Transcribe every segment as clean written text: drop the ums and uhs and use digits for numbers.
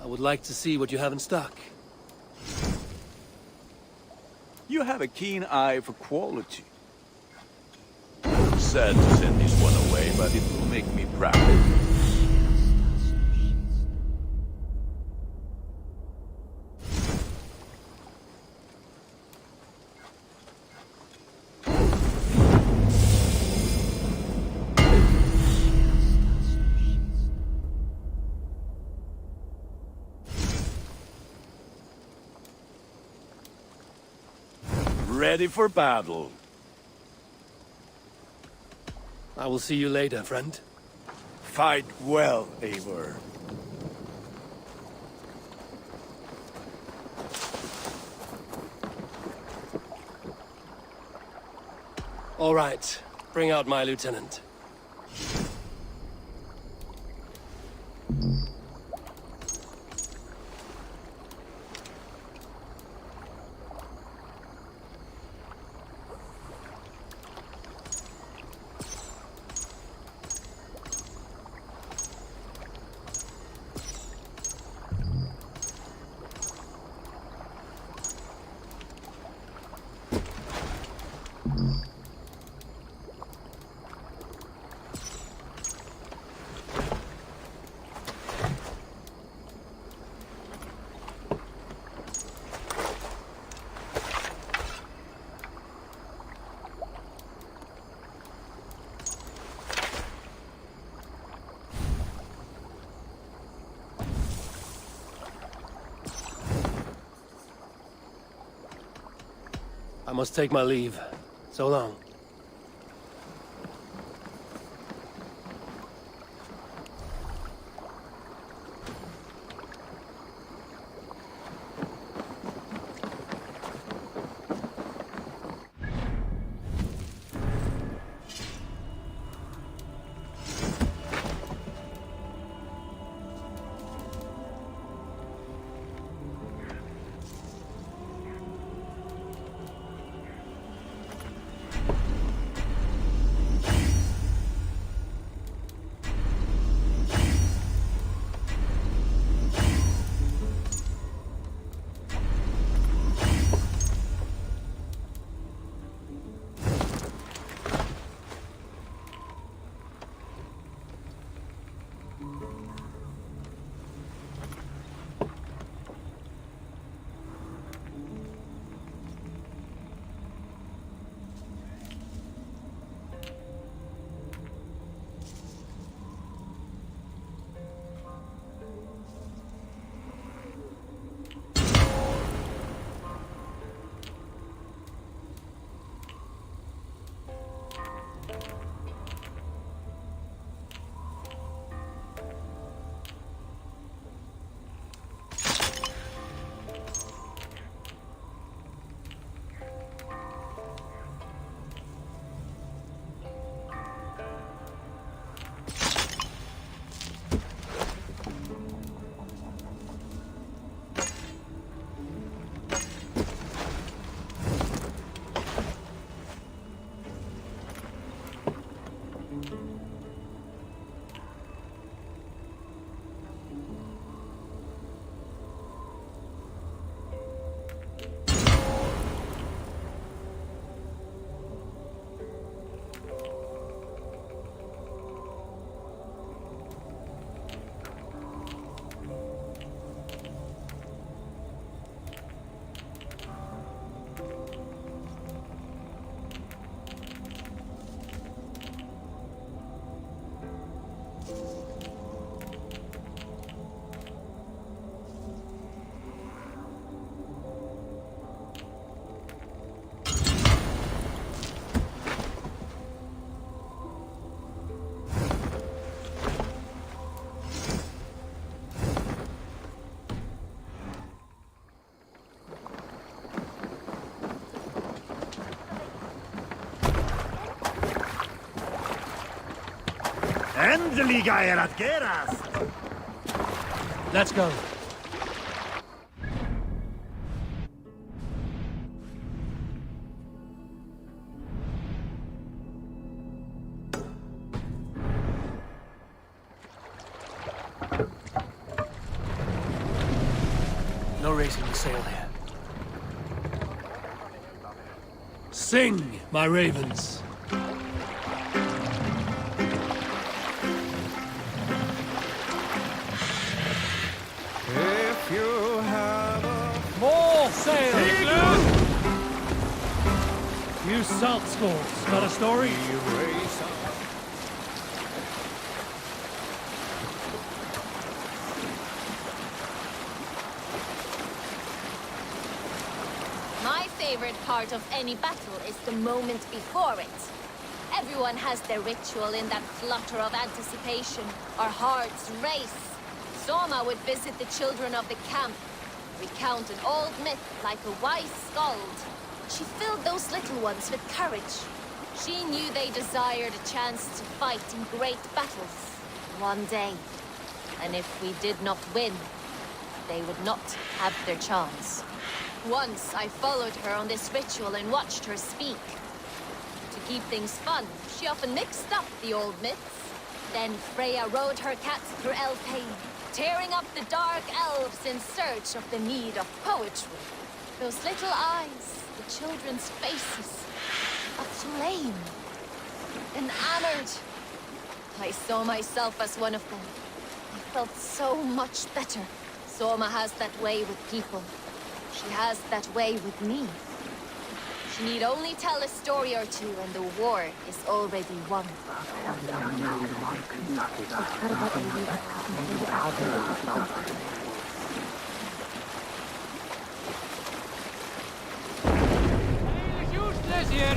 would like to see what you have in stock. You have a keen eye for quality. Sad to send this one away, but it will make me proud. Ready for battle. I will see you later, friend. Fight well, Eivor. All right. Bring out my lieutenant. I must take my leave. So long. Endeliga er att geras! Let's go. raising the sail here. Sing, my ravens. If you have a... More sail! You salt skulls, got a story? My favorite part of any battle is the moment before it. Everyone has their ritual in that flutter of anticipation. Our hearts race. Soma would visit the children of the camp, recount an old myth like a wise skald. She filled those little ones with courage. She knew they desired a chance to fight in great battles one day. And if we did not win, they would not have their chance. Once I followed her on this ritual and watched her speak. To keep things fun, she often mixed up the old myths. Then Freya rode her cats through Elfheim, tearing up the dark elves in search of the need of poetry. Those little eyes, the children's faces, aflame, enamored. I saw myself as one of them. I felt so much better. Soma has that way with people. She has that way with me. She need only tell a story or two and the war is already won. Useless here!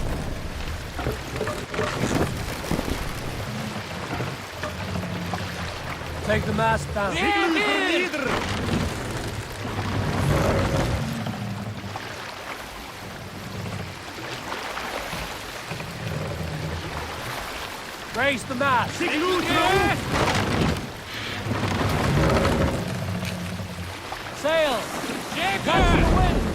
Take the mast down. Raise the mast! Sail! Catch the wind!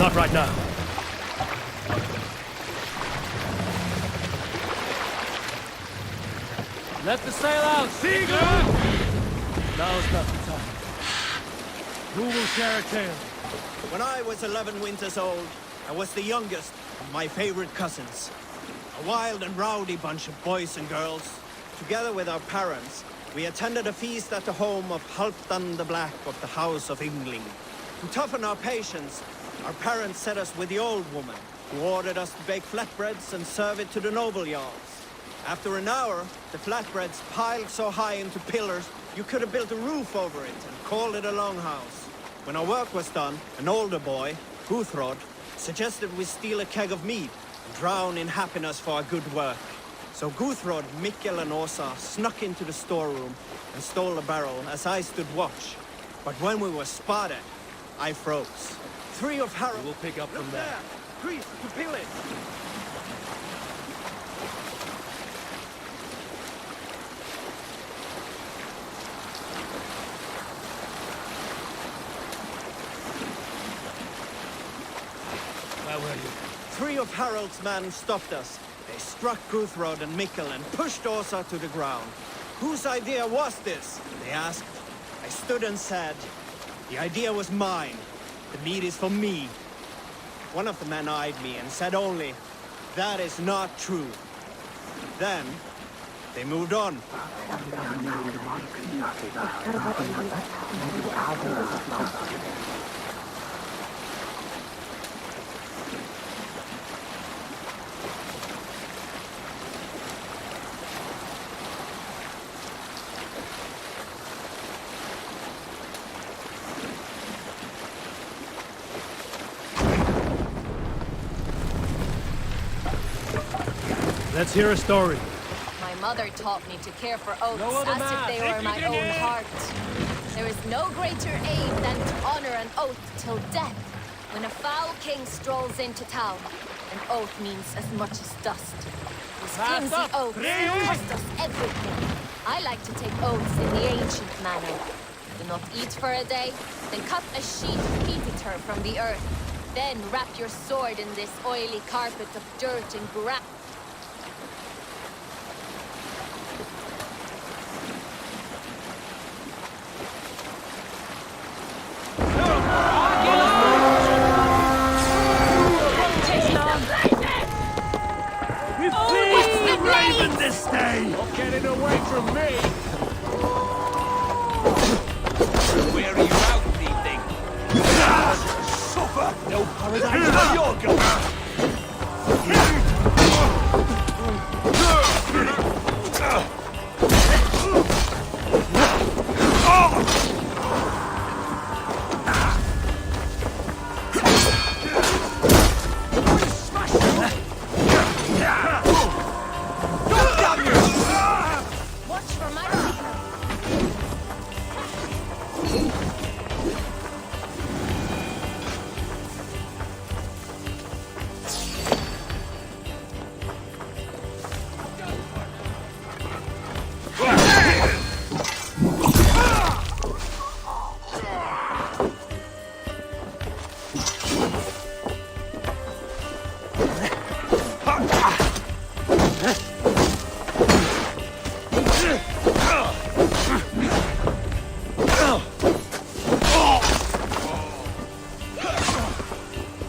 Not right now. Let the sail out! Seagull! Now's not the time. Who will share a tale? When I was 11 winters old, I was the youngest of my favorite cousins. A wild and rowdy bunch of boys and girls. Together with our parents, we attended a feast at the home of Halfdan the Black of the House of Yngling. To toughen our patience, our parents set us with the old woman, who ordered us to bake flatbreads and serve it to the noble jarls. After an hour, the flatbreads piled so high into pillars, you could have built a roof over it and called it a longhouse. When our work was done, an older boy, Guthrod, suggested we steal a keg of mead and drown in happiness for our good work. So Guthrod, Mikkel and Åsa snuck into the storeroom and stole the barrel as I stood watch. But when we were spotted, I froze. Three of Harold... We'll pick up from there. Priest to pillage! Where were you? Three of Harold's men stopped us. They struck Guthrod and Mikkel and pushed Åsa to the ground. Whose idea was this? They asked. I stood and said, the idea was mine. The meat is for me. One of the men eyed me and said only, that is not true. Then, they moved on. Let's hear a story. My mother taught me to care for oaths No other as man. if they were my own heart. There is no greater aim than to honor an oath till death. When a foul king strolls into town, an oath means as much as dust. These flimsy up. oaths cost us everything. I like to take oaths in the ancient manner. Do not eat for a day, then cut a sheet of peat-eater from the earth. Then wrap your sword in this oily carpet of dirt and grass. Raven this day! Not getting away from me. Where are you out this evening? Suffer! No paradise for your goat! Watch for my reaper.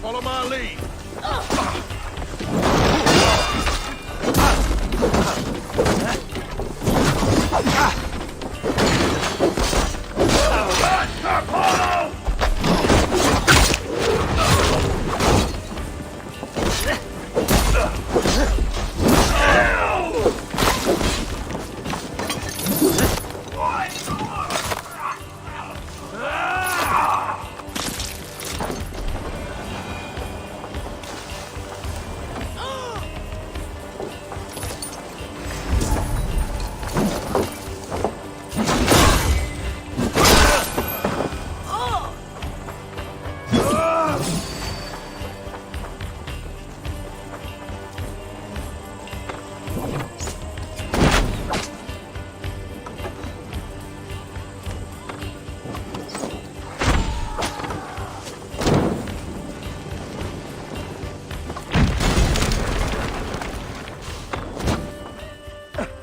Follow my lead.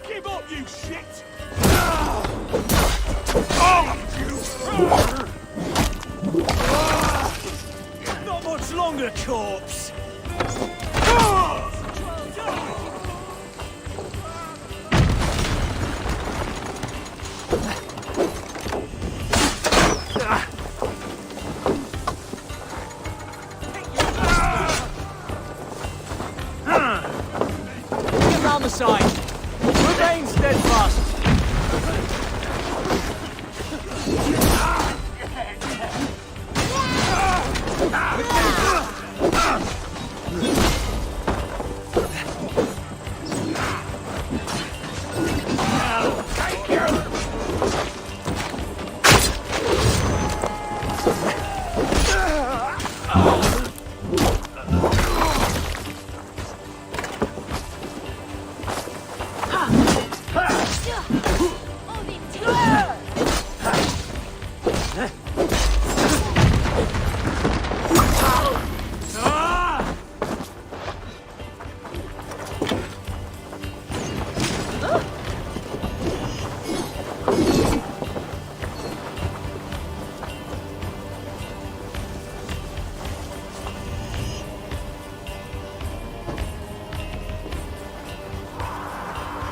Give up, you shit! Not much longer, corpse! Get round the side. Remain steadfast.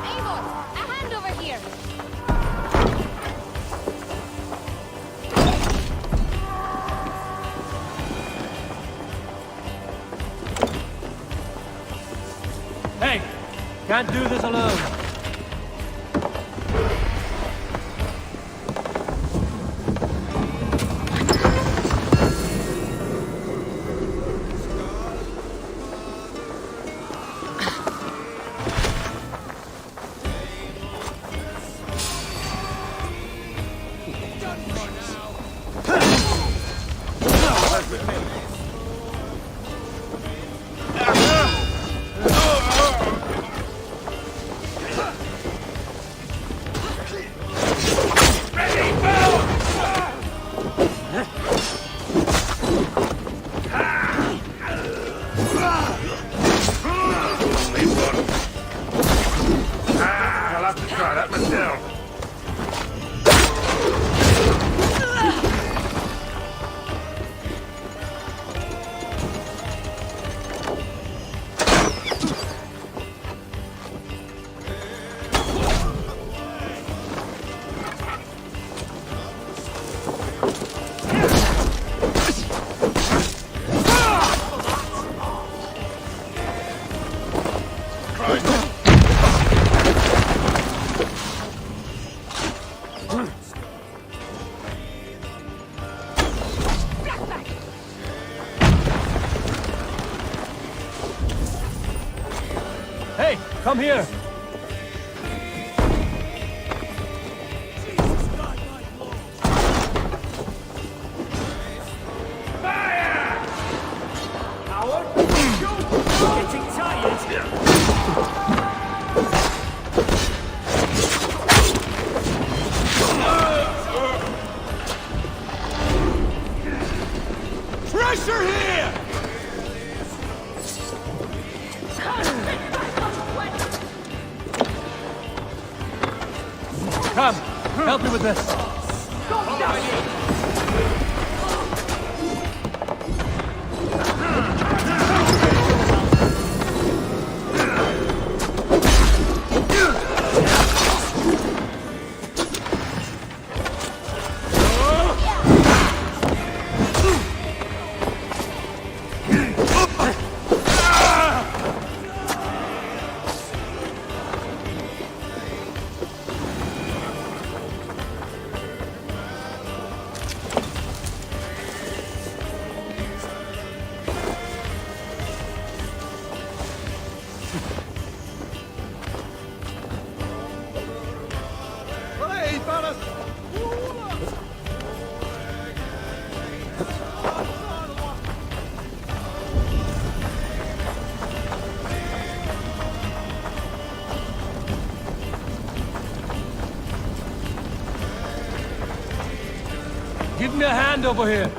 Eivor, a hand over here. Hey, can't do this alone. I'll have to try that myself. Hey, come here! Getting tired? Pressure here! Come, help me with this. Give me a hand over here.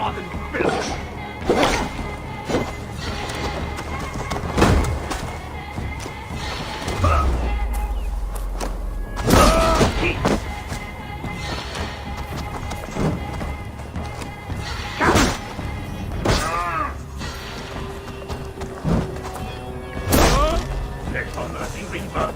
northern filth! Next on the Reaper!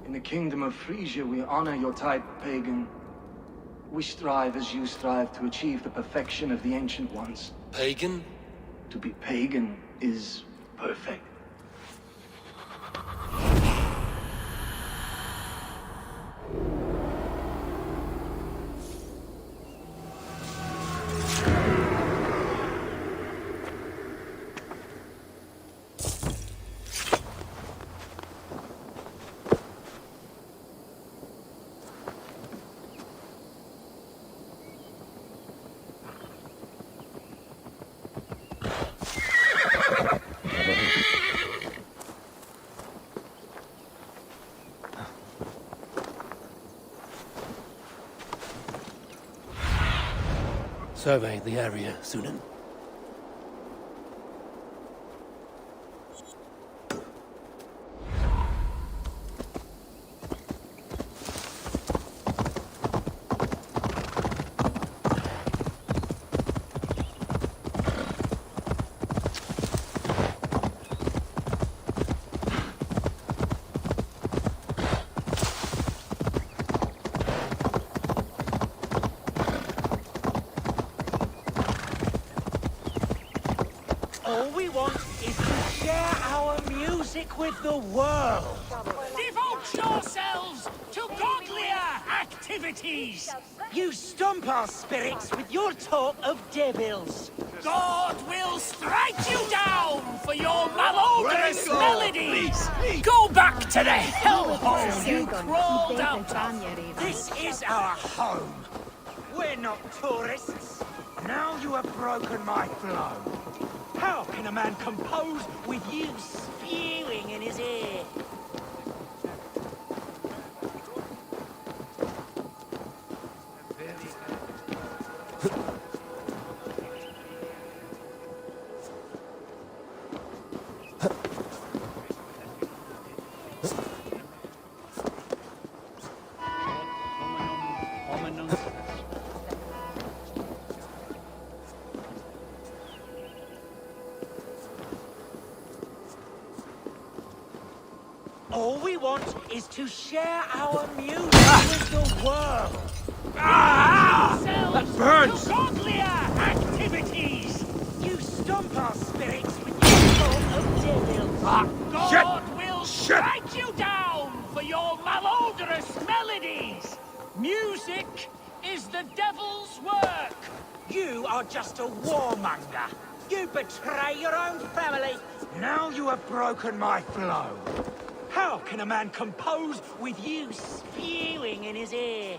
In the kingdom of Frisia, we honor your type, pagan. We strive as you strive to achieve the perfection of the Ancient Ones. Pagan? To be pagan is perfect. Survey the area, Sunan. All we want is to share our music with the world. Devote yourselves to godlier activities. You stump our spirits with your talk of devils. God will strike you down for your malodorous melodies. Go back to the hellhole you crawled out of. This is our home. We're not tourists. Now you have broken my flow. How can a man compose with you spewing in his ear? want is to share our music with the world. That burns! Godlier activities! You stomp our spirits with your sort of devils. God will strike you down for your malodorous melodies! Music is the devil's work! You are just a warmonger. You betray your own family. Now you have broken my flow. How can a man compose with you spewing in his ear?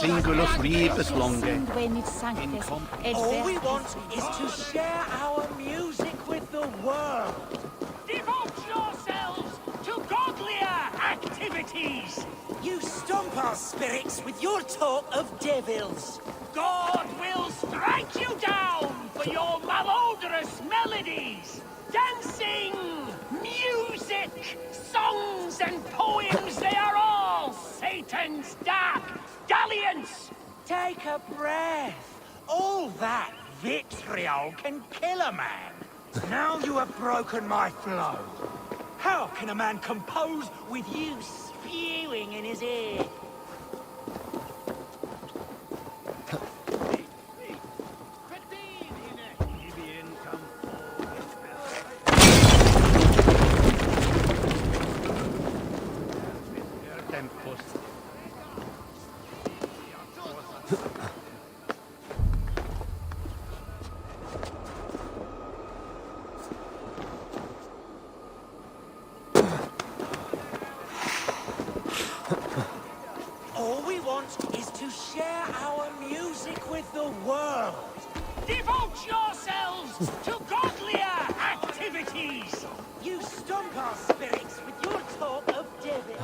Singulus rebus longe. All we want is to share our music with the world. Devote yourselves to godlier activities. You stomp our spirits with your talk of devils. God will strike you down for your malodorous melodies. Dancing, music, songs and poems, they are all Satan's dark dalliance. Take a breath. All that vitriol can kill a man. Now you have broken my flow. How can a man compose with you spewing in his ear? All we want is to share our music with the world. Devote yourselves to godlier activities. You stomp our spirits with your talk of devil.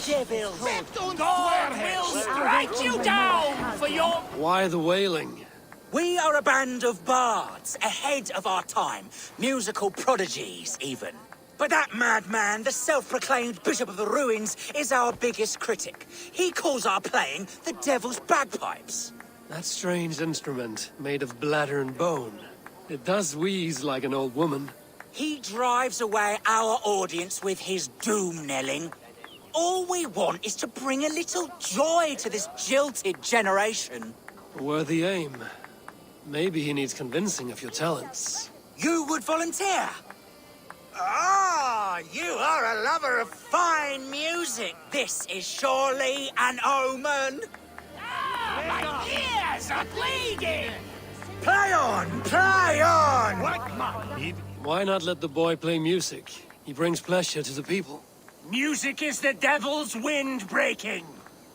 Devils. God will strike you down for your... Why the wailing? We are a band of bards, ahead of our time. Musical prodigies, even. But that madman, the self-proclaimed Bishop of the Ruins, is our biggest critic. He calls our playing the Devil's Bagpipes. That strange instrument, made of bladder and bone. It does wheeze like an old woman. He drives away our audience with his doom-knelling. All we want is to bring a little joy to this jilted generation. A worthy aim. Maybe he needs convincing of your talents. You would volunteer? Ah, you are a lover of fine music. This is surely an omen. Ah, my ears are bleeding! Play on, play on! Why not let the boy play music? He brings pleasure to the people. Music is the devil's wind breaking.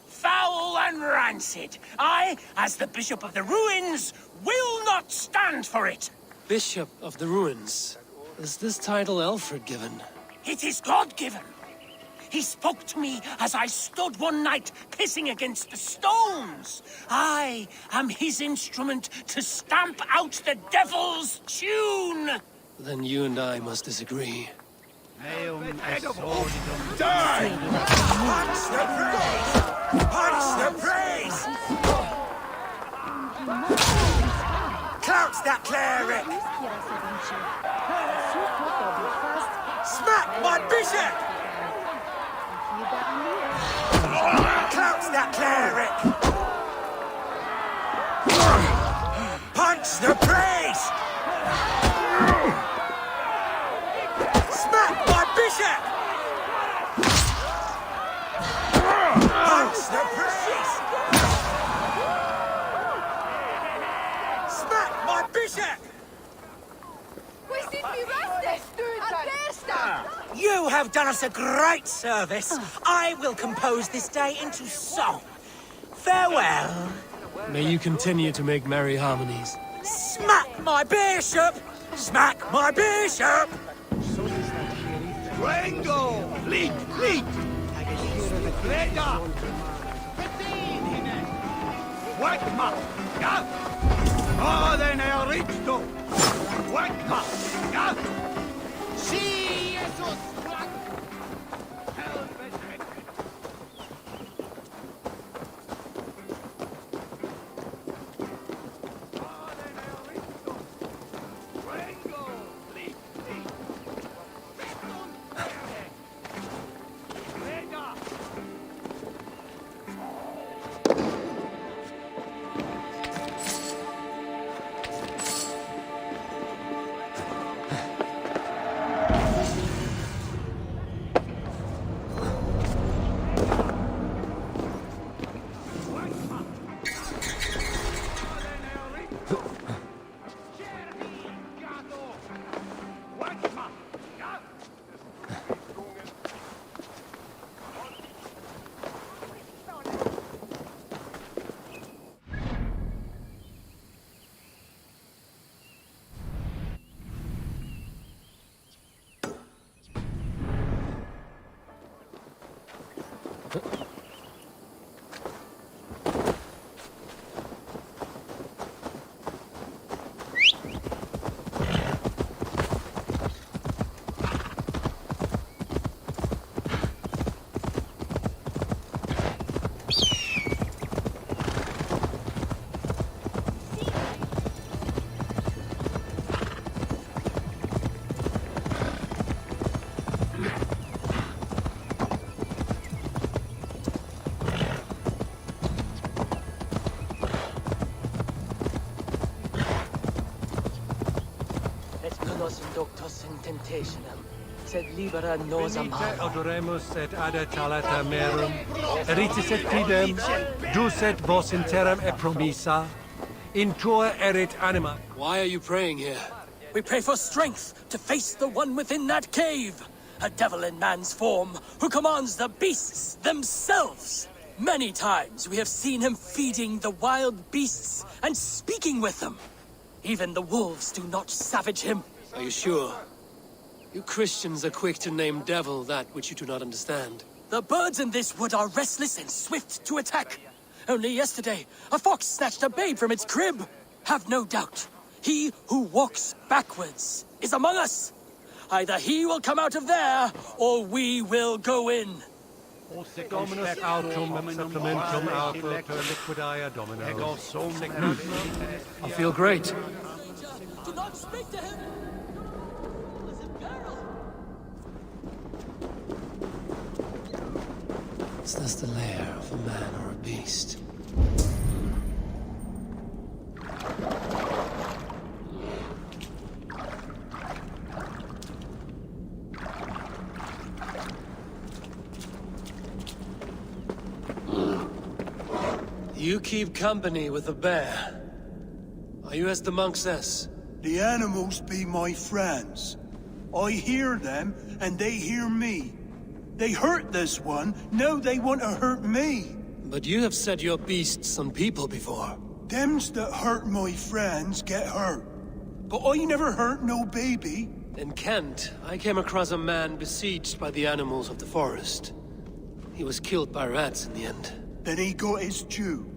Foul and rancid. I, as the Bishop of the Ruins, will not stand for it. Bishop of the Ruins. Is this title Alfred given? It is God-given. He spoke to me as I stood one night pissing against the stones. I am his instrument to stamp out the devil's tune. Then you and I must disagree. Die! Punch the praise! Punch the praise! Clout that cleric! Smack my bishop! Clouts that cleric! Punch the priest! Smack my bishop! Punch the priest! Smack my bishop! You have done us a great service. I will compose this day into song. Farewell. May you continue to make merry harmonies. Smack my bishop! Smack my bishop! Rango! Leap! Leap! Reda! Wakma! Ja! Raden är rikto! Wakma! Ja! Si, Jesus! Doctus in temptationem, sed libera nos Venite amare. odoremus et adetalata merum, eritis et fidem, ducet vos in terram e promissa, in tua erit anima. Why are you praying here? We pray for strength to face the one within that cave, a devil in man's form who commands the beasts themselves. Many times we have seen him feeding the wild beasts and speaking with them. Even the wolves do not savage him. Are you sure? You Christians are quick to name devil that which you do not understand. The birds in this wood are restless and swift to attack. Only yesterday, a fox snatched a babe from its crib. Have no doubt, he who walks backwards is among us. Either he will come out of there, or we will go in. Dominus autum supplementum alpha per liquidia domino. I feel great. Do not speak to him! Is this the lair of a man or a beast? You keep company with the bear. Are you as the monk says? The animals be my friends. I hear them, and they hear me. They hurt this one, now they want to hurt me. But you have set your beasts on people before. Thems that hurt my friends get hurt. But I never hurt no baby. In Kent, I came across a man besieged by the animals of the forest. He was killed by rats in the end. Then he got his due.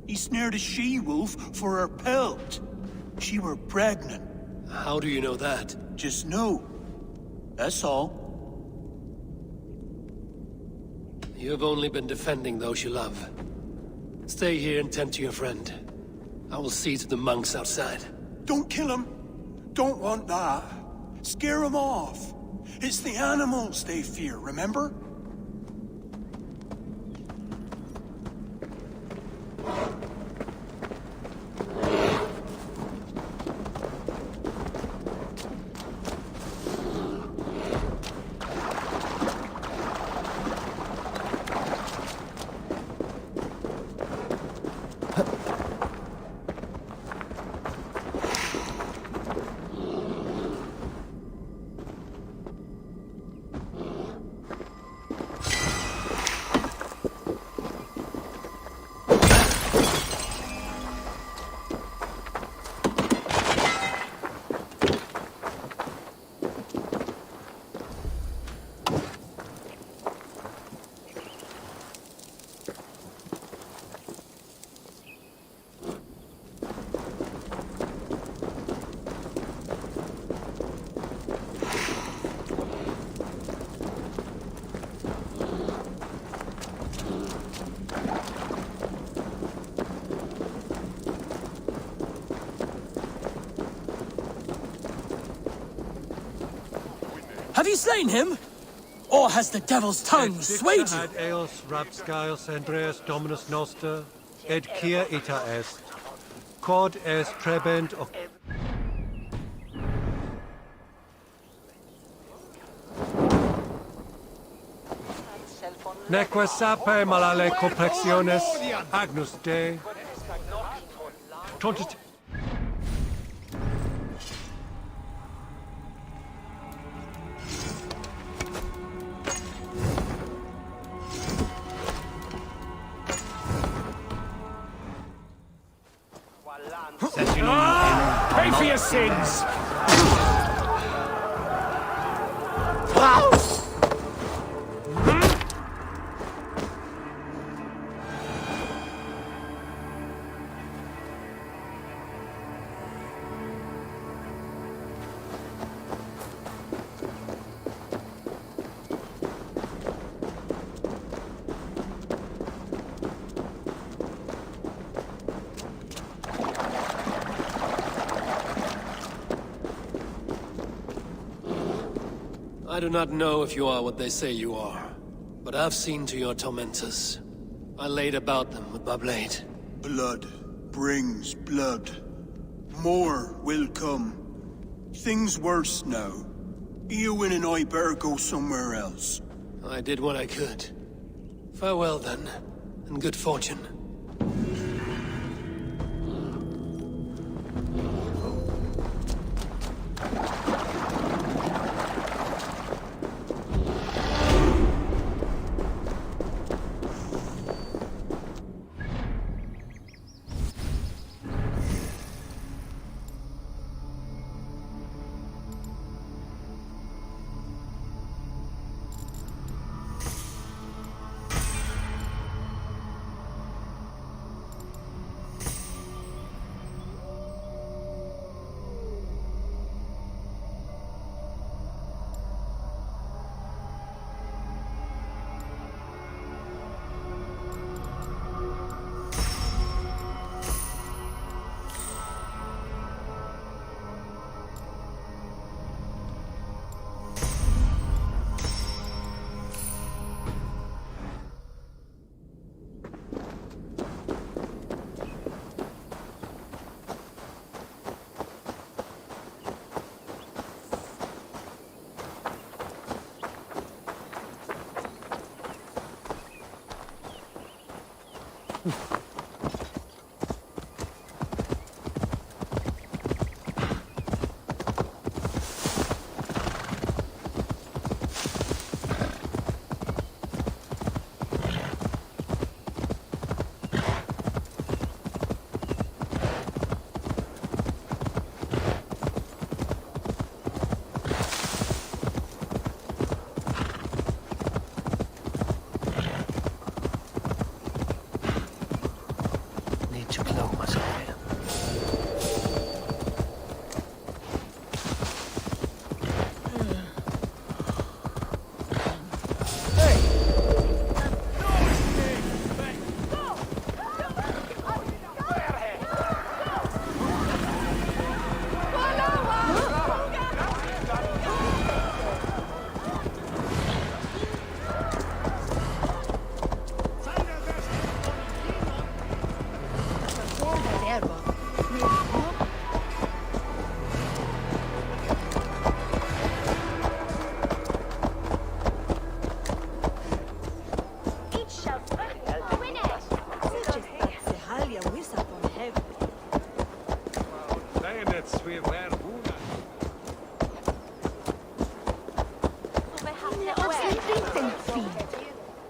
He snared a she-wolf for her pelt. She were pregnant. How do you know that? Just know. That's all. You have only been defending those you love. Stay here and tend to your friend. I will see to the monks outside. Don't kill him. Don't want that. Scare them off. It's the animals they fear, remember? Have you slain him? Or has the devil's tongue swayed you? Ad eos rapscaios Andreas Dominus Noster, et quia ita est, quod est trebent of... Neque sape malale complexiones, agnus Dei, tontit... Pay for your sins! I do not know if you are what they say you are, but I've seen to your tormentors. I laid about them with my blade. Blood brings blood. More will come. Things worse now. Eowyn and I better go somewhere else. I did what I could. Farewell then, and good fortune.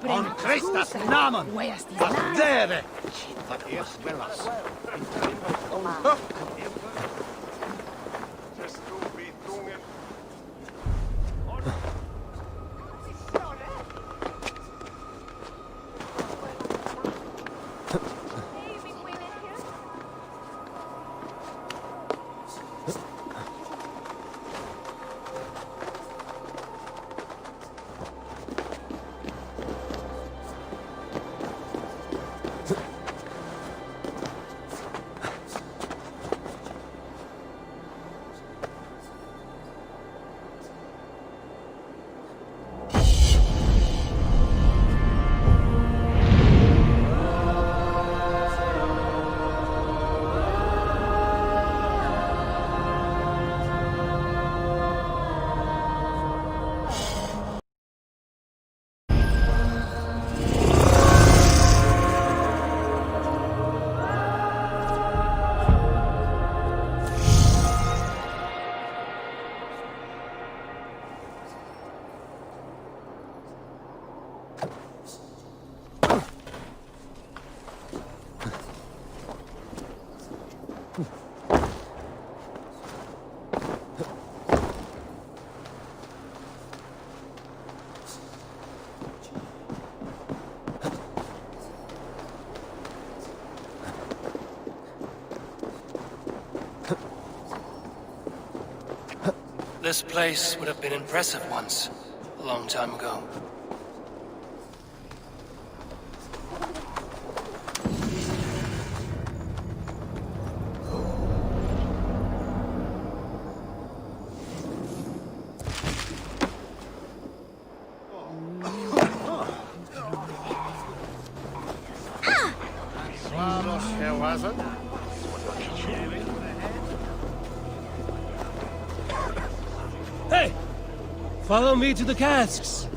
On Christus namen! Wat dere! Wat eerst willas. This place would have been impressive once, a long time ago. Hey! Follow me to the casks.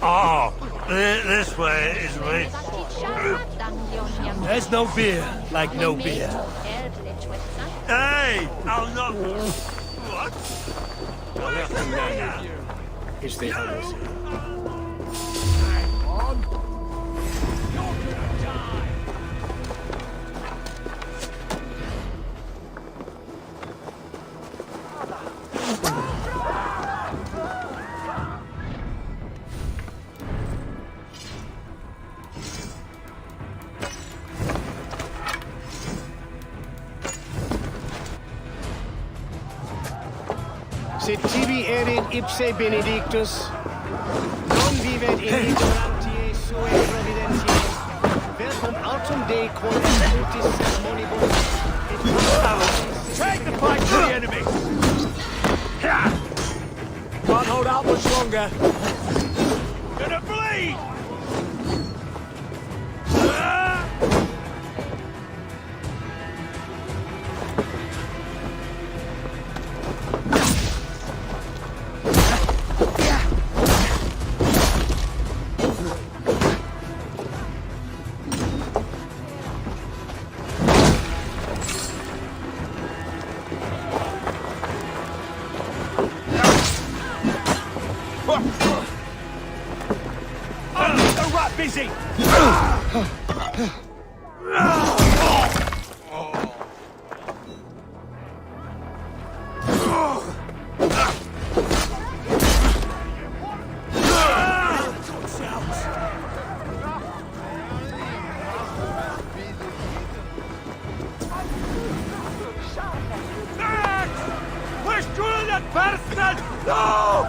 Oh, this way is way. There's no beer like no beer. Hey, I'll not. What? Is the others? Sed tibi erit ipse benedictus, non vivet in ignorantiae suae providentiae, verbum autum Dei quod exutis sermonibus, et Take the fight to the enemy! Can't hold out much longer. Gonna bleed! Busy! Push through that bastard! No!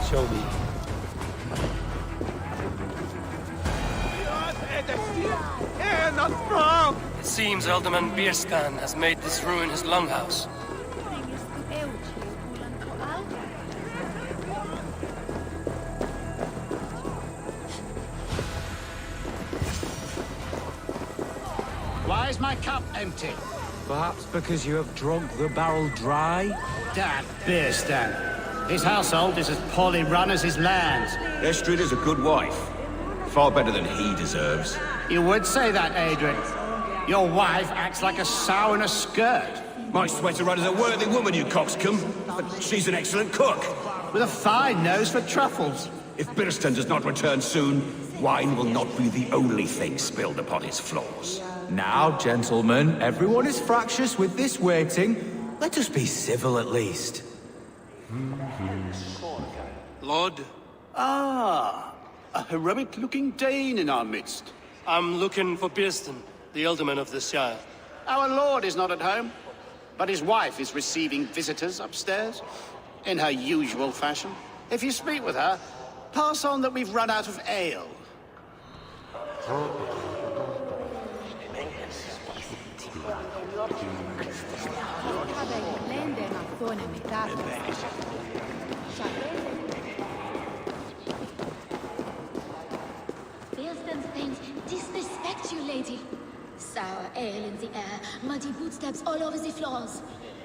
Show me. It seems Alderman Bierskan has made this ruin his longhouse. Why is my cup empty? Perhaps because you have drunk the barrel dry? That Bierstan. His household is as poorly run as his lands. Estrid is a good wife. Far better than he deserves. You would say that, Adrian. Your wife acts like a sow in a skirt. My sweater run is a worthy woman, you coxcomb. But she's an excellent cook. With a fine nose for truffles. If Birston does not return soon, wine will not be the only thing spilled upon his floors. Now, gentlemen, everyone is fractious with this waiting. Let us be civil at least. Lord? Ah, a heroic-looking Dane in our midst. I'm looking for Birston, the alderman of the Shire. Our lord is not at home, but his wife is receiving visitors upstairs, in her usual fashion. If you speak with her, pass on that we've run out of ale. Birston's paint disrespect you, lady. Sour ale in the air, muddy footsteps all over the floors.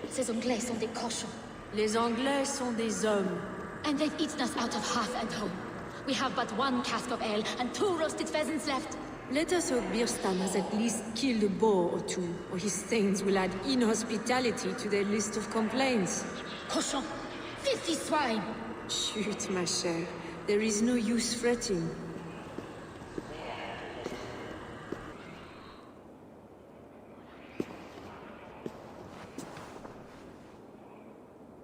Ces Anglais sont des cochons. Les Anglais sont des hommes. And they've eaten us out of hearth and home. We have but 1 cask of ale and 2 roasted pheasants left. Let us hope Birston has at least killed a boar or 2, or his stains will add inhospitality to their list of complaints. Cochon! Filthy swine! Shoot, ma chère. There is no use fretting.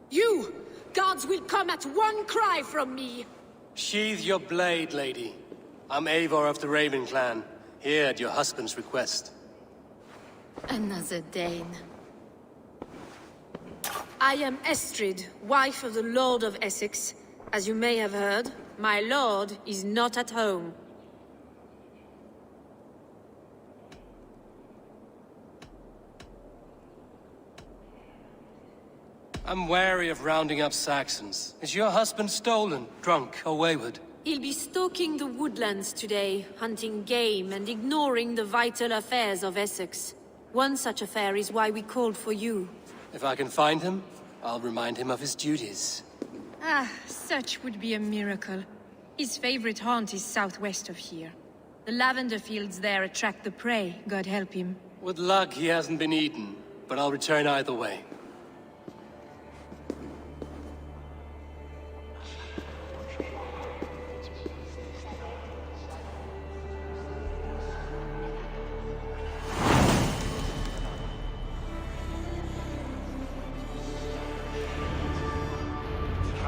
You! Guards will come at 1 cry from me! Sheathe your blade, lady. I'm Eivor of the Raven clan, here at your husband's request. Another Dane. I am Estrid, wife of the Lord of Essex. As you may have heard, my lord is not at home. I'm wary of rounding up Saxons. Is your husband stolen, drunk, or wayward? He'll be stalking the woodlands today, hunting game and ignoring the vital affairs of Essex. One such affair is why we called for you. If I can find him, I'll remind him of his duties. Ah, such would be a miracle. His favorite haunt is southwest of here. The lavender fields there attract the prey, God help him. With luck, he hasn't been eaten, but I'll return either way.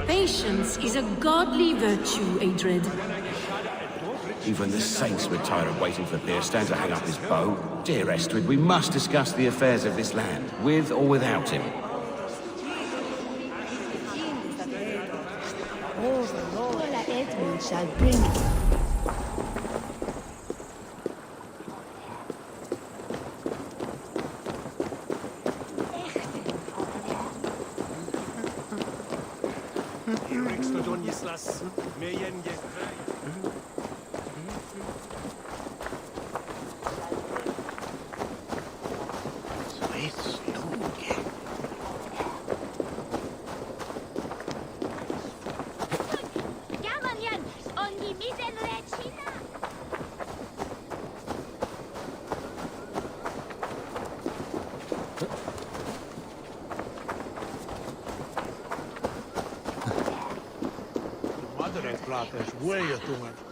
Patience is a godly virtue, Adred. Even the saints would tire of waiting for Birston to hang up his bow. Dear Estrid, we must discuss the affairs of this land, with or without him. Edmund shall bring it.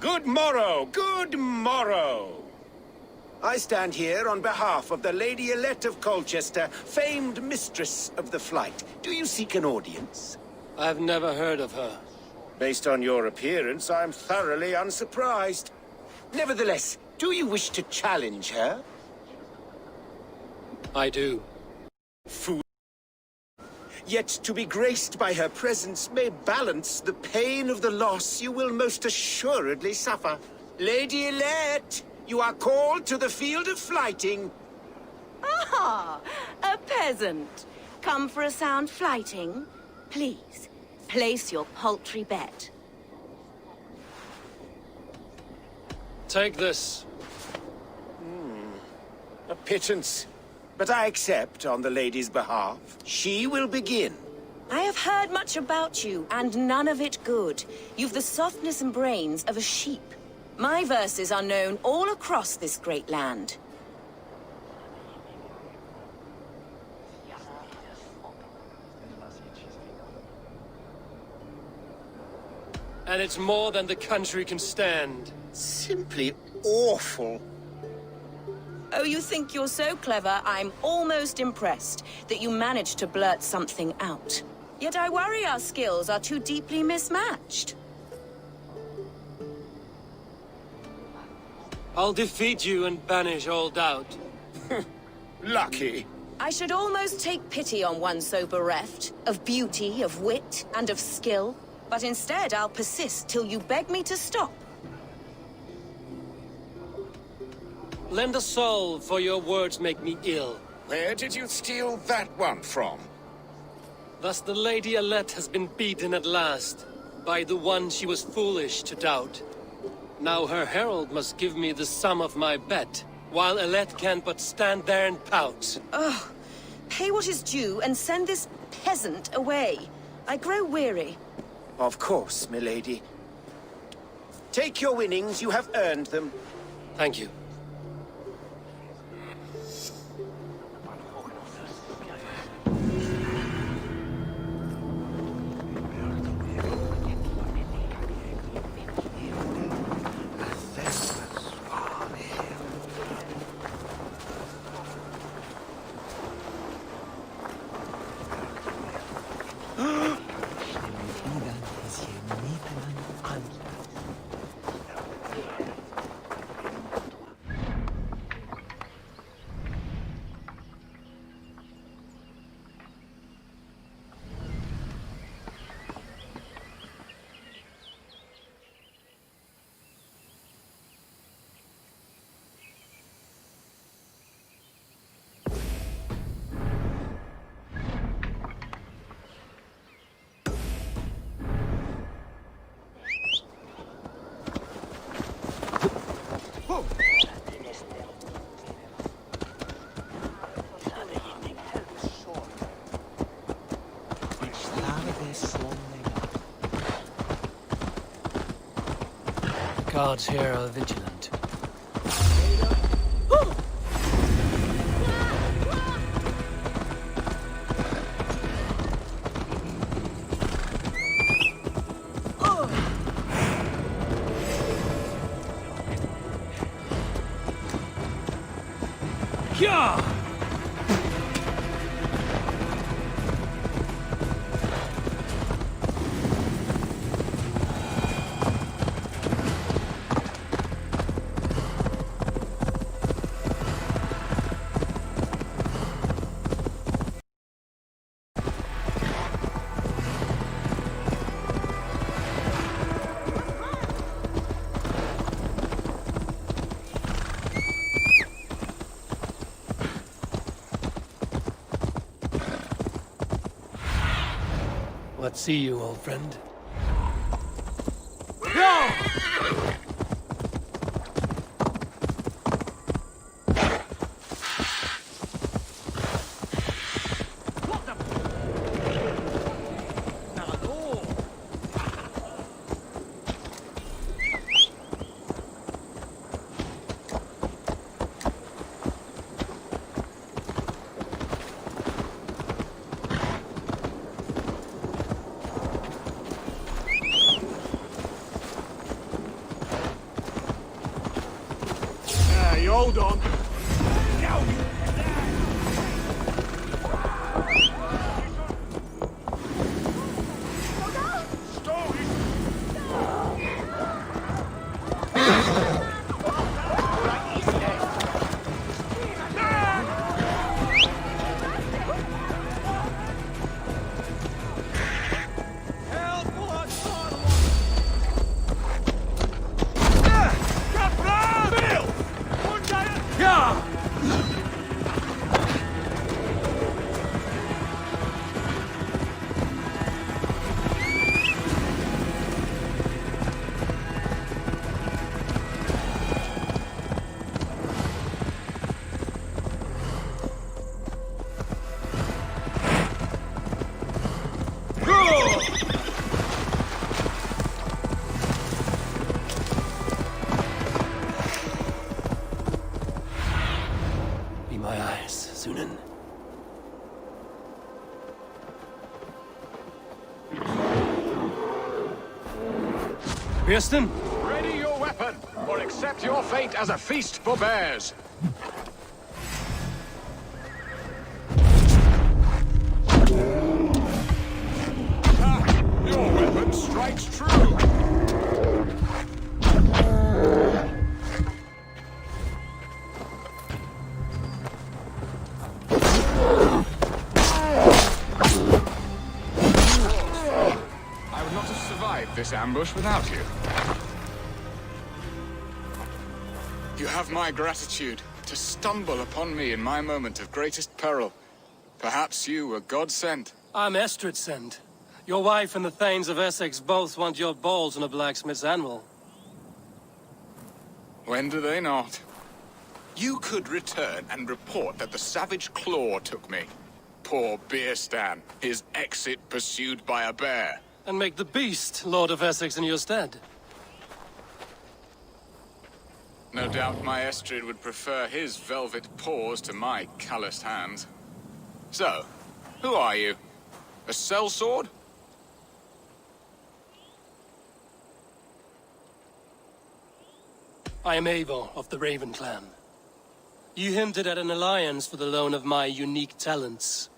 Good morrow, good morrow! I stand here on behalf of the Lady Elette of Colchester, famed mistress of the flight. Do you seek an audience? I've never heard of her. Based on your appearance, I'm thoroughly unsurprised. Nevertheless, do you wish to challenge her? I do. Fool. Yet to be graced by her presence may balance the pain of the loss you will most assuredly suffer. Lady Elette, you are called to the field of flighting. Ah, a peasant. Come for a sound flighting? Please, place your paltry bet. Take this. A pittance. But I accept on the lady's behalf. She will begin. I have heard much about you, and none of it good. You've the softness and brains of a sheep. My verses are known all across this great land. And it's more than the country can stand. Simply awful. Oh, you think you're so clever, I'm almost impressed that you managed to blurt something out. Yet I worry our skills are too deeply mismatched. I'll defeat you and banish all doubt. Lucky. I should almost take pity on one so bereft, of beauty, of wit, and of skill. But instead, I'll persist till you beg me to stop. Lend a soul, for your words make me ill. Where did you steal that one from? Thus the Lady Alette has been beaten at last, by the one she was foolish to doubt. Now her herald must give me the sum of my bet, while Alette can but stand there and pout. Ugh. Pay what is due and send this peasant away. I grow weary. Of course, milady. Take your winnings, you have earned them. Thank you. Guards here are vigilant. Yeah! What see you, old friend? Go! Hold on. Pearson? Ready your weapon, or accept your fate as a feast for bears. Ha! Your weapon strikes true. I would not have survived this ambush without you. You have my gratitude to stumble upon me in my moment of greatest peril. Perhaps you were God sent. I'm Estrid sent. Your wife and the Thanes of Essex both want your balls on a blacksmith's anvil. When do they not? You could return and report that the savage Claw took me. Poor Beerstan, his exit pursued by a bear. And make the beast Lord of Essex in your stead. No doubt my Estrid would prefer his velvet paws to my calloused hands. So, who are you? A sellsword? I am Eivor of the Raven clan. You hinted at an alliance for the loan of my unique talents.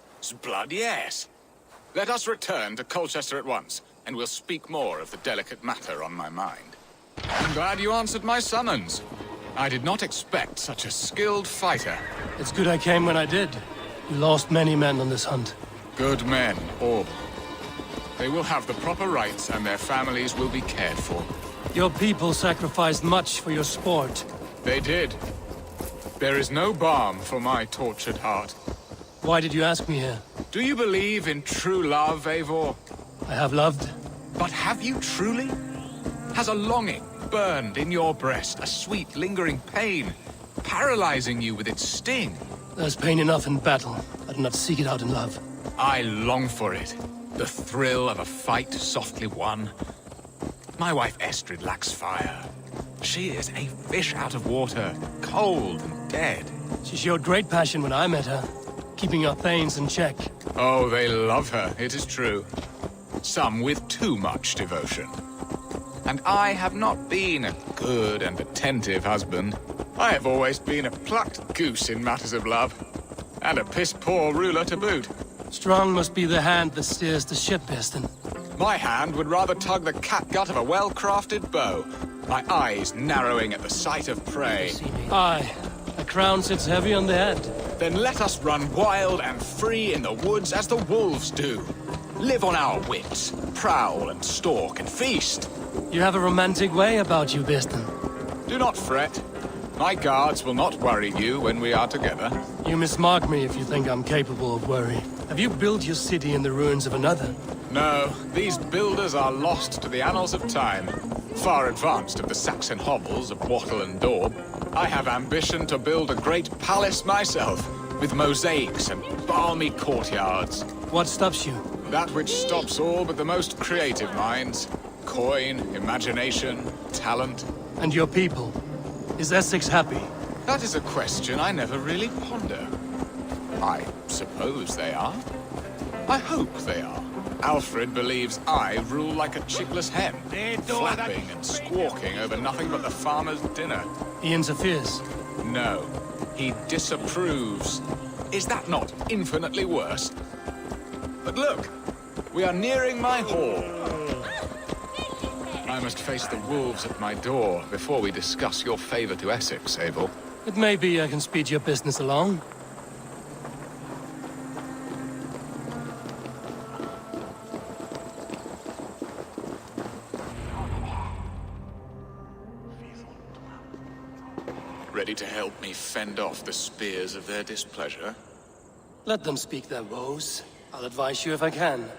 Blood, yes. Let us return to Colchester at once, and we'll speak more of the delicate matter on my mind. I'm glad you answered my summons. I did not expect such a skilled fighter. It's good I came when I did. You lost many men on this hunt. Good men, all. They will have the proper rights, and their families will be cared for. Your people sacrificed much for your sport. They did. There is no balm for my tortured heart. Why did you ask me here? Do you believe in true love, Eivor? I have loved. But have you truly? Has a longing burned in your breast, a sweet, lingering pain, paralyzing you with its sting? There's pain enough in battle. I do not seek it out in love. I long for it. The thrill of a fight softly won. My wife Estrid lacks fire. She is a fish out of water, cold and dead. She showed great passion when I met her, keeping your Thanes in check. Oh, they love her, it is true. Some with too much devotion. And I have not been a good and attentive husband. I have always been a plucked goose in matters of love. And a piss-poor ruler to boot. Strong must be the hand that steers the ship, Bearston. My hand would rather tug the catgut of a well-crafted bow. My eyes narrowing at the sight of prey. Aye. A crown sits heavy on the head. Then let us run wild and free in the woods as the wolves do. Live on our wits, prowl and stalk and feast. You have a romantic way about you, Bearston. Do not fret. My guards will not worry you when we are together. You mismark me if you think I'm capable of worry. Have you built your city in the ruins of another? No, these builders are lost to the annals of time. Far advanced of the Saxon hovels of Wattle and Daub. I have ambition to build a great palace myself, with mosaics and balmy courtyards. What stops you? That which stops all but the most creative minds. Coin, imagination, talent. And your people? Is Essex happy? That is a question I never really ponder. I suppose they are. I hope they are. Alfred believes I rule like a chickless hen, flapping and squawking over nothing but the farmer's dinner. He interferes? No, he disapproves. Is that not infinitely worse? But look, we are nearing my hall. I must face the wolves at my door before we discuss your favor to Essex, Eivor. It may be I can speed your business along. Ready to help me fend off the spears of their displeasure? Let them speak their woes. I'll advise you if I can.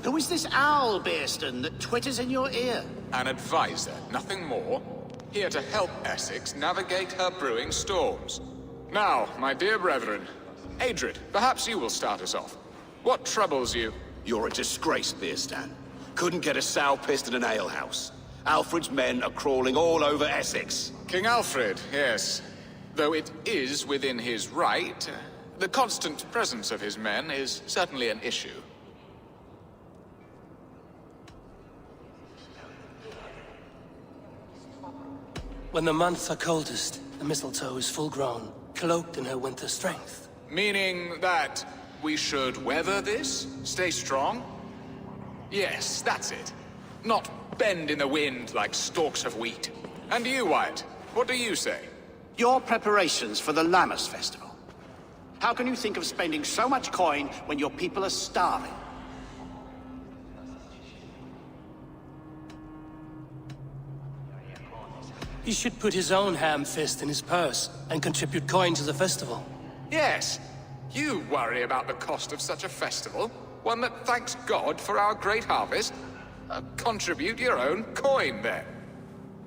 Who is this owl, Bearston, that twitters in your ear? An advisor, nothing more. Here to help Essex navigate her brewing storms. Now, my dear brethren, Adrid, perhaps you will start us off. What troubles you? You're a disgrace, Beerstan. Couldn't get a sow pissed in an alehouse. Alfred's men are crawling all over Essex. King Alfred, yes. Though it is within his right, the constant presence of his men is certainly an issue. When the months are coldest, the mistletoe is full grown, cloaked in her winter strength. Meaning that we should weather this? Stay strong? Yes, that's it. Not bend in the wind like stalks of wheat. And you, Wyatt, what do you say? Your preparations for the Lammas Festival. How can you think of spending so much coin when your people are starving? He should put his own ham fist in his purse and contribute coin to the festival. Yes. You worry about the cost of such a festival, one that thanks God for our great harvest. Contribute your own coin, then.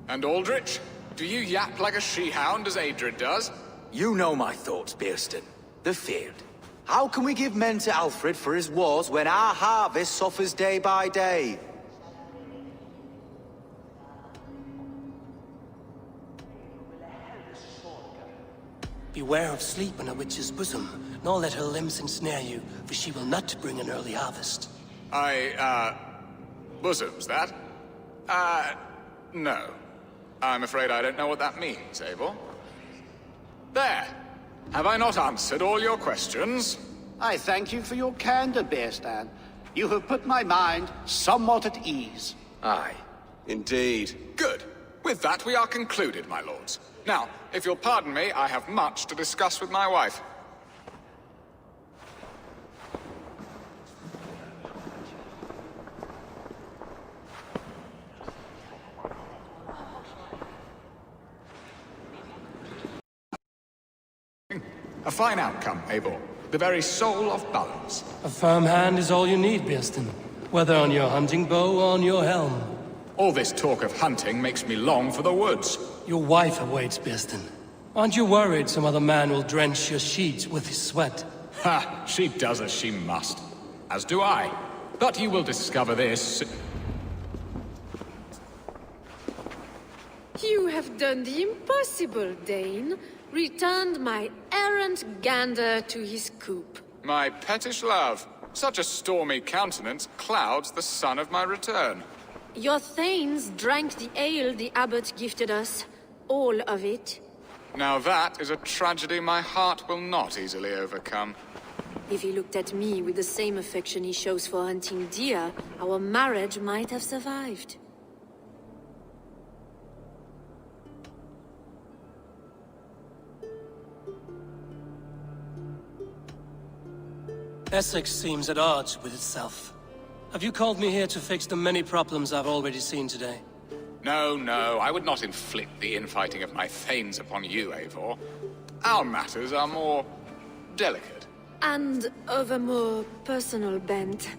And Aldrich, do you yap like a she-hound as Adred does? You know my thoughts, Bearston. The field. How can we give men to Alfred for his wars when our harvest suffers day by day? Beware of sleep in a witch's bosom, nor let her limbs ensnare you, for she will not bring an early harvest. Bosom's that? No. I'm afraid I don't know what that means, Eivor. There! Have I not answered all your questions? I thank you for your candor, Bearstan. You have put my mind somewhat at ease. Aye. Indeed. Good. With that, we are concluded, my lords. Now, if you'll pardon me, I have much to discuss with my wife. A fine outcome, Eivor. The very soul of balance. A firm hand is all you need, Bearston. Whether on your hunting bow or on your helm. All this talk of hunting makes me long for the woods. Your wife awaits, Bearston. Aren't you worried some other man will drench your sheets with his sweat? Ha! She does as she must. As do I. But you will discover this... You have done the impossible, Dane. Returned my errant gander to his coop. My pettish love. Such a stormy countenance clouds the sun of my return. Your thanes drank the ale the abbot gifted us. All of it. Now that is a tragedy my heart will not easily overcome. If he looked at me with the same affection he shows for hunting deer, our marriage might have survived. Essex seems at odds with itself. Have you called me here to fix the many problems I've already seen today? No, I would not inflict the infighting of my thanes upon you, Eivor. Our matters are more... delicate. And of a more personal bent,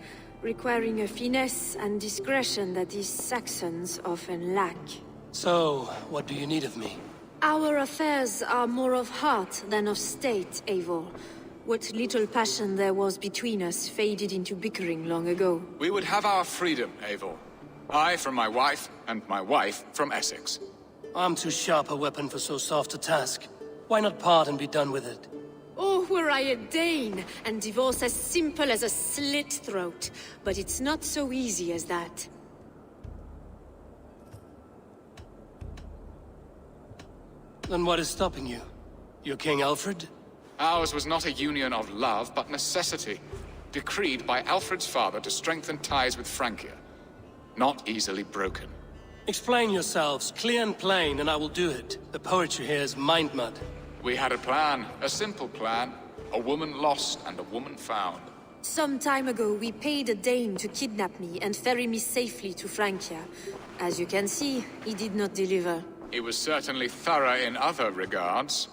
requiring a finesse and discretion that these Saxons often lack. So, what do you need of me? Our affairs are more of heart than of state, Eivor. What little passion there was between us faded into bickering long ago. We would have our freedom, Eivor. I from my wife, and my wife from Essex. I'm too sharp a weapon for so soft a task. Why not part and be done with it? Oh, were I a Dane, and divorce as simple as a slit throat. But it's not so easy as that. Then what is stopping you? Your King Alfred? Ours was not a union of love, but necessity. Decreed by Alfred's father to strengthen ties with Francia. Not easily broken. Explain yourselves, clear and plain, and I will do it. The poetry here is mind mud. We had a plan, a simple plan. A woman lost and a woman found. Some time ago, we paid a Dane to kidnap me and ferry me safely to Francia. As you can see, he did not deliver. He was certainly thorough in other regards.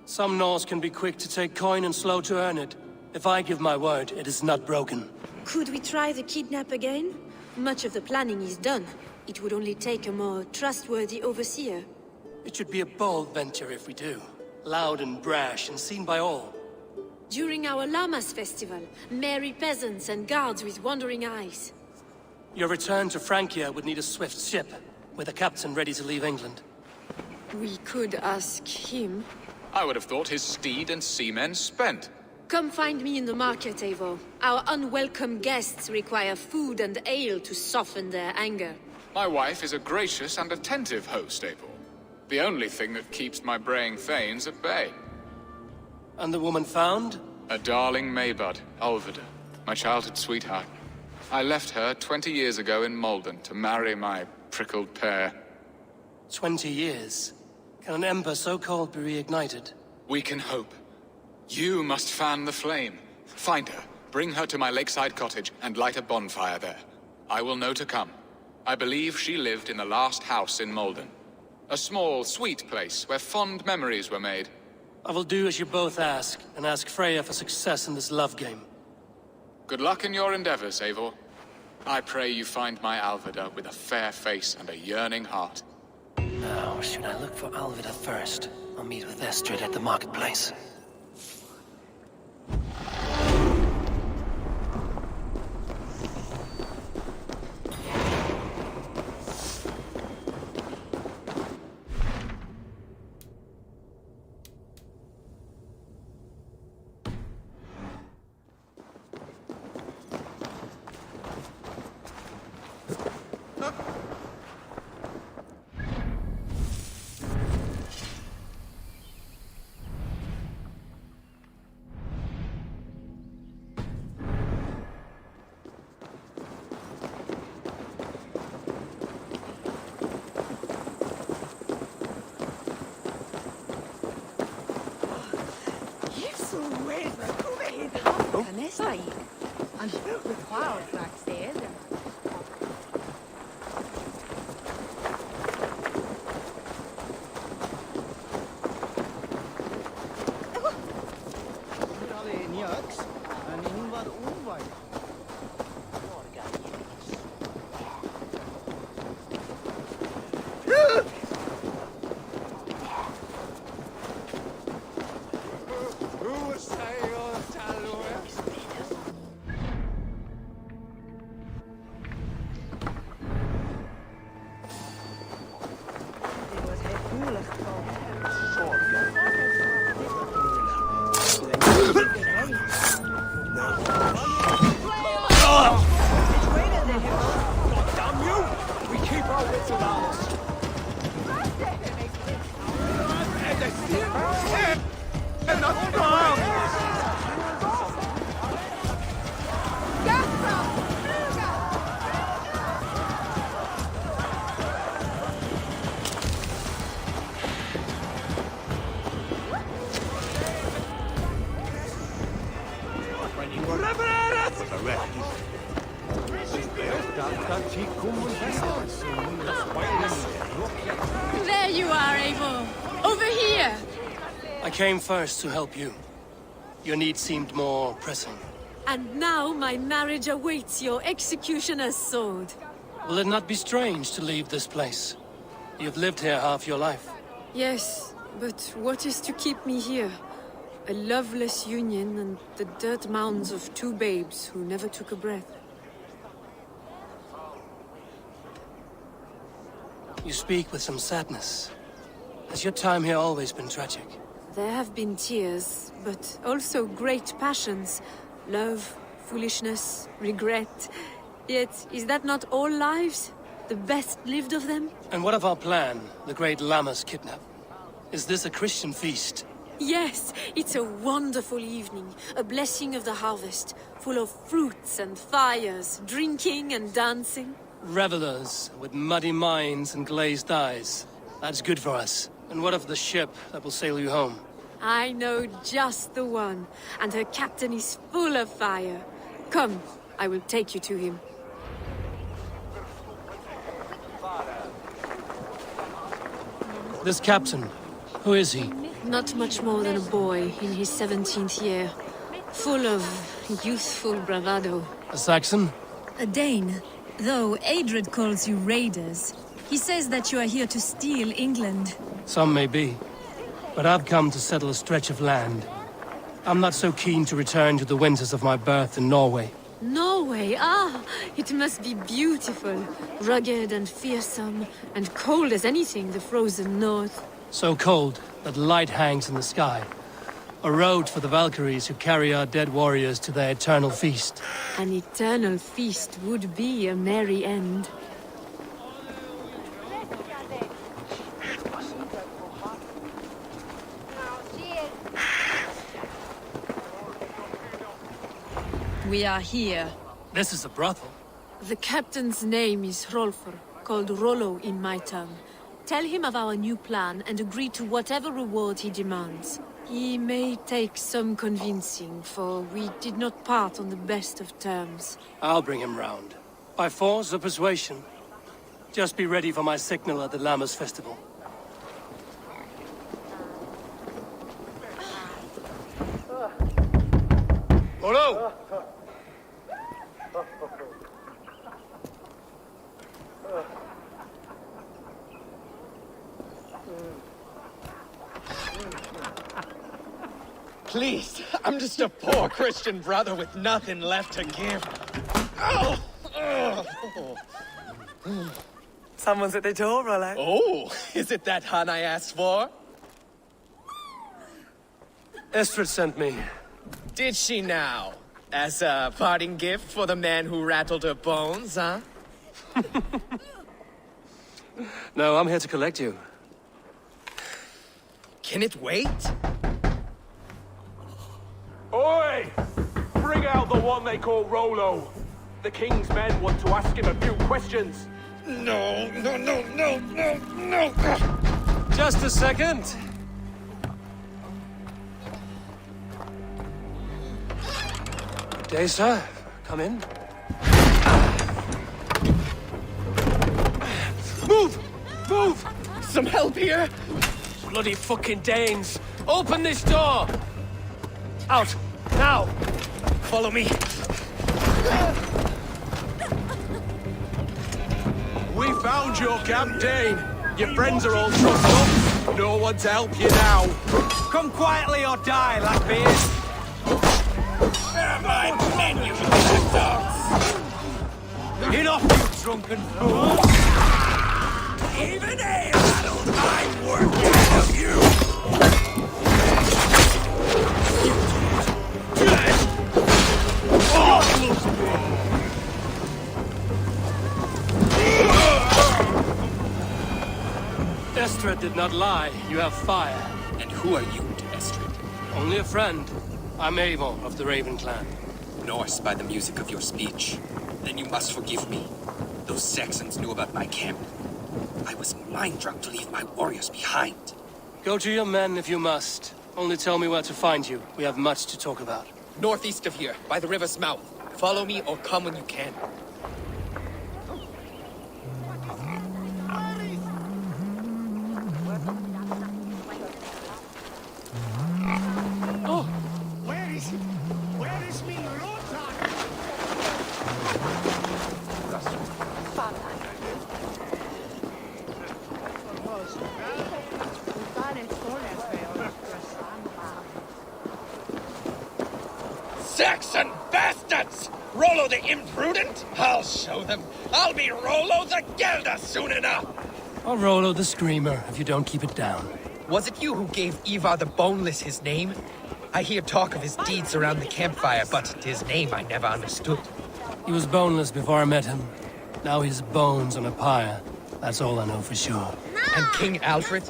Some Norse can be quick to take coin and slow to earn it. If I give my word, it is not broken. Could we try the kidnap again? Much of the planning is done. It would only take a more trustworthy overseer. It should be a bold venture if we do. Loud and brash and seen by all. During our Lammas festival, merry peasants and guards with wandering eyes. Your return to Francia would need a swift ship, with a captain ready to leave England. We could ask him. I would have thought his steed and seamen spent. Come find me in the market, Eivor. Our unwelcome guests require food and ale to soften their anger. My wife is a gracious and attentive host, Eivor. The only thing that keeps my braying thanes at bay. And the woman found? A darling Maybud, Alvida, my childhood sweetheart. I left her 20 years ago in Malden to marry my prickled pear. 20 years? Can an ember so cold be reignited? We can hope. You must fan the flame. Find her, bring her to my lakeside cottage, and light a bonfire there. I will know to come. I believe she lived in the last house in Malden. A small, sweet place where fond memories were made. I will do as you both ask, and ask Freya for success in this love game. Good luck in your endeavors, Eivor. I pray you find my Alvida with a fair face and a yearning heart. Now, should I look for Alvida first? I'll meet with Estrid at the marketplace. I'm filled with wild flax there. There you are, Eivor. Over here. I came first to help you. Your need seemed more pressing. And now my marriage awaits your executioner's sword. Will it not be strange to leave this place? You've lived here half your life. Yes, but what is to keep me here? A loveless union and the dirt mounds of two babes who never took a breath. You speak with some sadness. Has your time here always been tragic? There have been tears, but also great passions. Love, foolishness, regret. Yet, is that not all lives? The best lived of them? And what of our plan, the great Lammas kidnap? Is this a Christian feast? Yes, it's a wonderful evening. A blessing of the harvest, full of fruits and fires, drinking and dancing. Revelers with muddy minds and glazed eyes. That's good for us. And what of the ship that will sail you home? I know just the one, and her captain is full of fire. Come, I will take you to him. This captain, who is he? Not much more than a boy in his 17th year. Full of youthful bravado. A Saxon? A Dane. Though Adred calls you raiders. He says that you are here to steal England. Some may be. But I've come to settle a stretch of land. I'm not so keen to return to the winters of my birth in Norway. Norway? Ah, it must be beautiful. Rugged and fearsome, and cold as anything, the frozen north. So cold that light hangs in the sky. A road for the Valkyries who carry our dead warriors to their eternal feast. An eternal feast would be a merry end. we are here. This is a brothel. The captain's name is Rolfr, called Rollo in my tongue. Tell him of our new plan and agree to whatever reward he demands. He may take some convincing, for we did not part on the best of terms. I'll bring him round. By force or persuasion. Just be ready for my signal at the Lammas festival. Rollo! Please, I'm just a poor Christian brother with nothing left to give. Oh! Someone's at the door, Rollo. Oh, is it that hun I asked for? Estrid sent me. Did she now? As a parting gift for the man who rattled her bones, huh? No, I'm here to collect you. Can it wait? Oi! Bring out the one they call Rollo. The king's men want to ask him a few questions. No. Just a second. Good day, sir. Come in. Move! Move! Some help here? Bloody fucking Danes! Open this door! Out! Now! Follow me. We found your camp, Dane. Your friends are all trussed up. No one to help you now. Come quietly or die, Blackbeard. My men, you dogs! Enough, you drunken fool! Even a rattled, I'm working out of you! Estrid did not lie. You have fire. And who are you to Estrid? Only a friend. I'm Eivor of the Raven clan. Norse by the music of your speech. Then you must forgive me. Those Saxons knew about my camp. I was mind-drunk to leave my warriors behind. Go to your men if you must. Only tell me where to find you. We have much to talk about. Northeast of here, by the river's mouth. Follow me or come when you can. Oh! Where is he? Where is me Saxon bastards! Rollo the imprudent? I'll show them. I'll be Rollo the Gelder soon enough! Or Rollo the Screamer, if you don't keep it down. Was it you who gave Eivor the Boneless his name? I hear talk of his deeds around the campfire, but his name I never understood. He was boneless before I met him. Now he's bones on a pyre. That's all I know for sure. And King Alfred?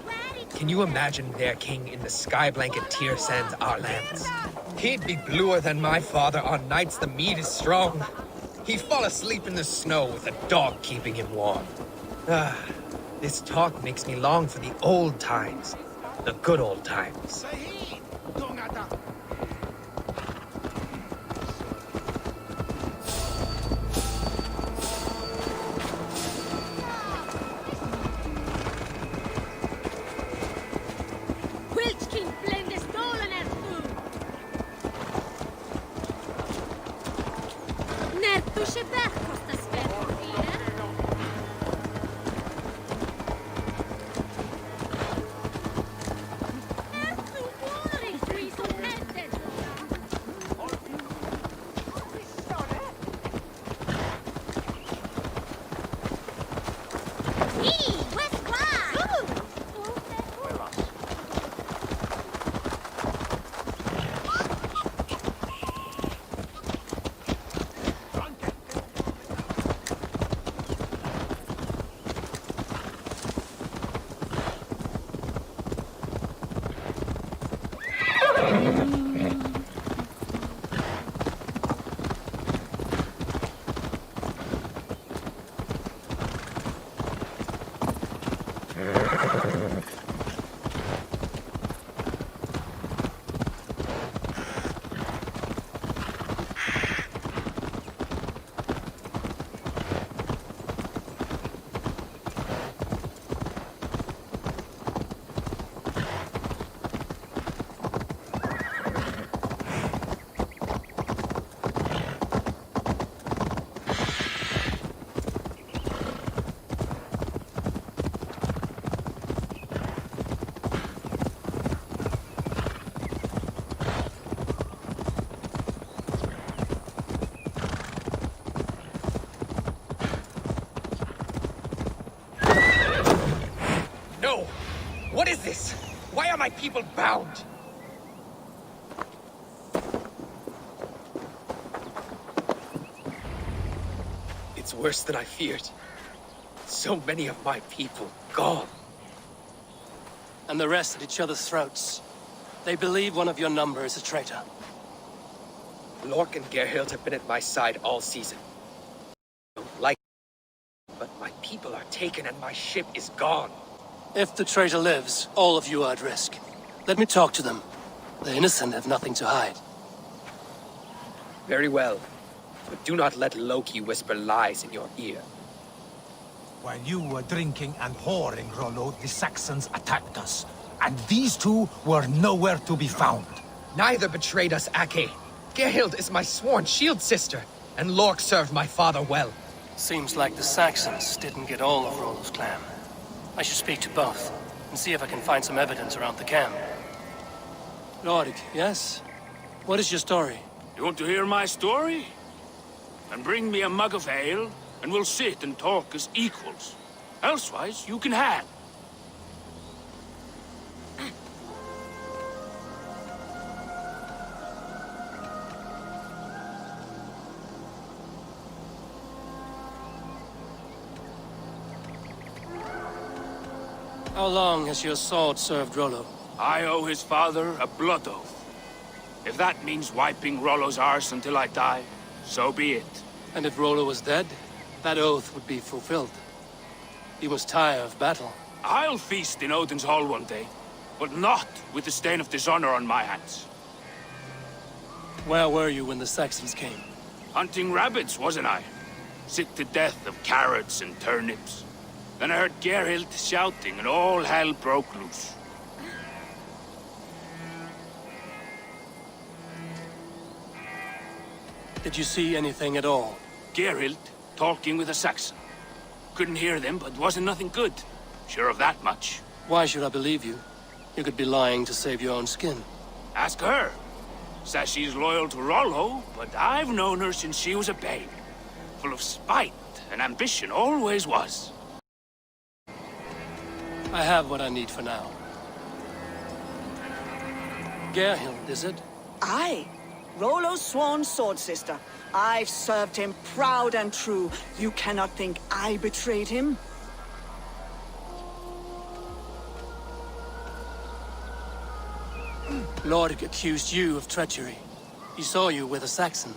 Can you imagine their king in the sky blanket tier sands our lands? He'd be bluer than my father on nights the mead is strong. He'd fall asleep in the snow with a dog keeping him warm. Ah, this talk makes me long for the old times. The good old times. my people bound! It's worse than I feared. So many of my people gone. And the rest at each other's throats. They believe one of your number is a traitor. Lork and Gerhild have been at my side all season. I don't like it, but my people are taken and my ship is gone. If the traitor lives, all of you are at risk. Let me talk to them. The innocent have nothing to hide. Very well. But do not let Loki whisper lies in your ear. While you were drinking and whoring, Rollo, the Saxons attacked us. And these two were nowhere to be found. Neither betrayed us, Ake. Gerhild is my sworn shield sister, and Lork served my father well. Seems like the Saxons didn't get all of Rollo's clan. I should speak to both, and see if I can find some evidence around the camp. Lord, yes? What is your story? You want to hear my story? And bring me a mug of ale, and we'll sit and talk as equals. Elsewise, you can hang. How long has your sword served Rollo? I owe his father a blood oath. If that means wiping Rollo's arse until I die, so be it. And if Rollo was dead, that oath would be fulfilled. He was tired of battle. I'll feast in Odin's hall one day, but not with the stain of dishonor on my hands. Where were you when the Saxons came? Hunting rabbits, wasn't I? Sick to death of carrots and turnips. Then I heard Gerhild shouting and all hell broke loose. Did you see anything at all? Gerhild talking with a Saxon. Couldn't hear them, but wasn't nothing good. Sure of that much. Why should I believe you? You could be lying to save your own skin. Ask her. Says she's loyal to Rollo, but I've known her since she was a babe. Full of spite and ambition, always was. I have what I need for now. Gerhild, is it? Aye. Rollo's sworn sword sister. I've served him proud and true. You cannot think I betrayed him? Lord accused you of treachery. He saw you with a Saxon.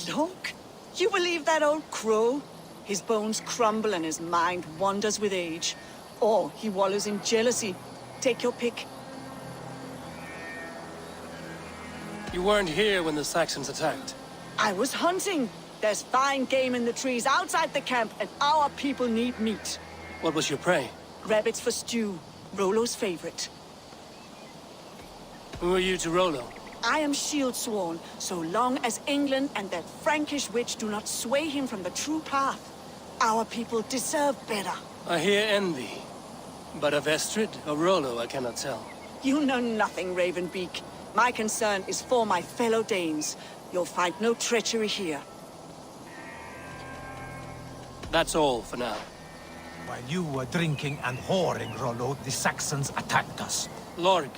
Look, you believe that old crow? His bones crumble and his mind wanders with age. Or he wallows in jealousy. Take your pick. You weren't here when the Saxons attacked. I was hunting. There's fine game in the trees outside the camp, and our people need meat. What was your prey? Rabbits for stew. Rollo's favorite. Who are you to Rollo? I am shield sworn, so long as England and that Frankish witch do not sway him from the true path. Our people deserve better. I hear envy. But of Estrid or Rollo, I cannot tell. You know nothing, Ravenbeak. My concern is for my fellow Danes. You'll find no treachery here. That's all for now. While you were drinking and whoring, Rollo, the Saxons attacked us. Lorg.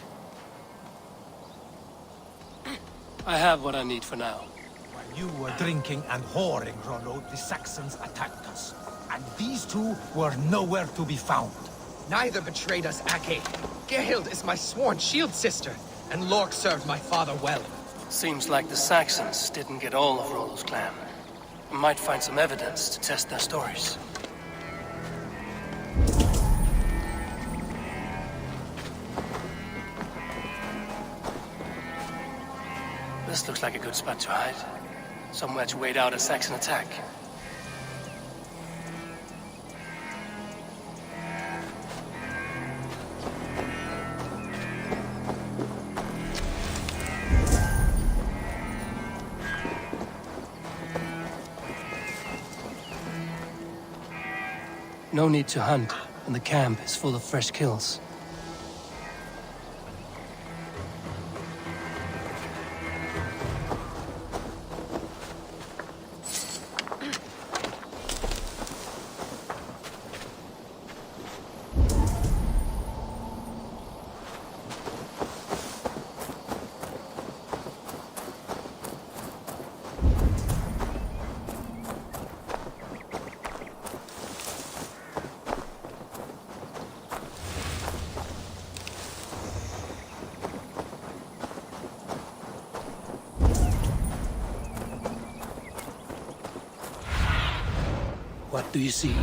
I have what I need for now. While you were drinking and whoring, Rollo, the Saxons attacked us. And these two were nowhere to be found. Neither betrayed us, Ake. Gerhild is my sworn shield sister, and Lork served my father well. Seems like the Saxons didn't get all of Rollo's clan. I might find some evidence to test their stories. This looks like a good spot to hide. Somewhere to wait out a Saxon attack. No need to hunt, and the camp is full of fresh kills. Do you see?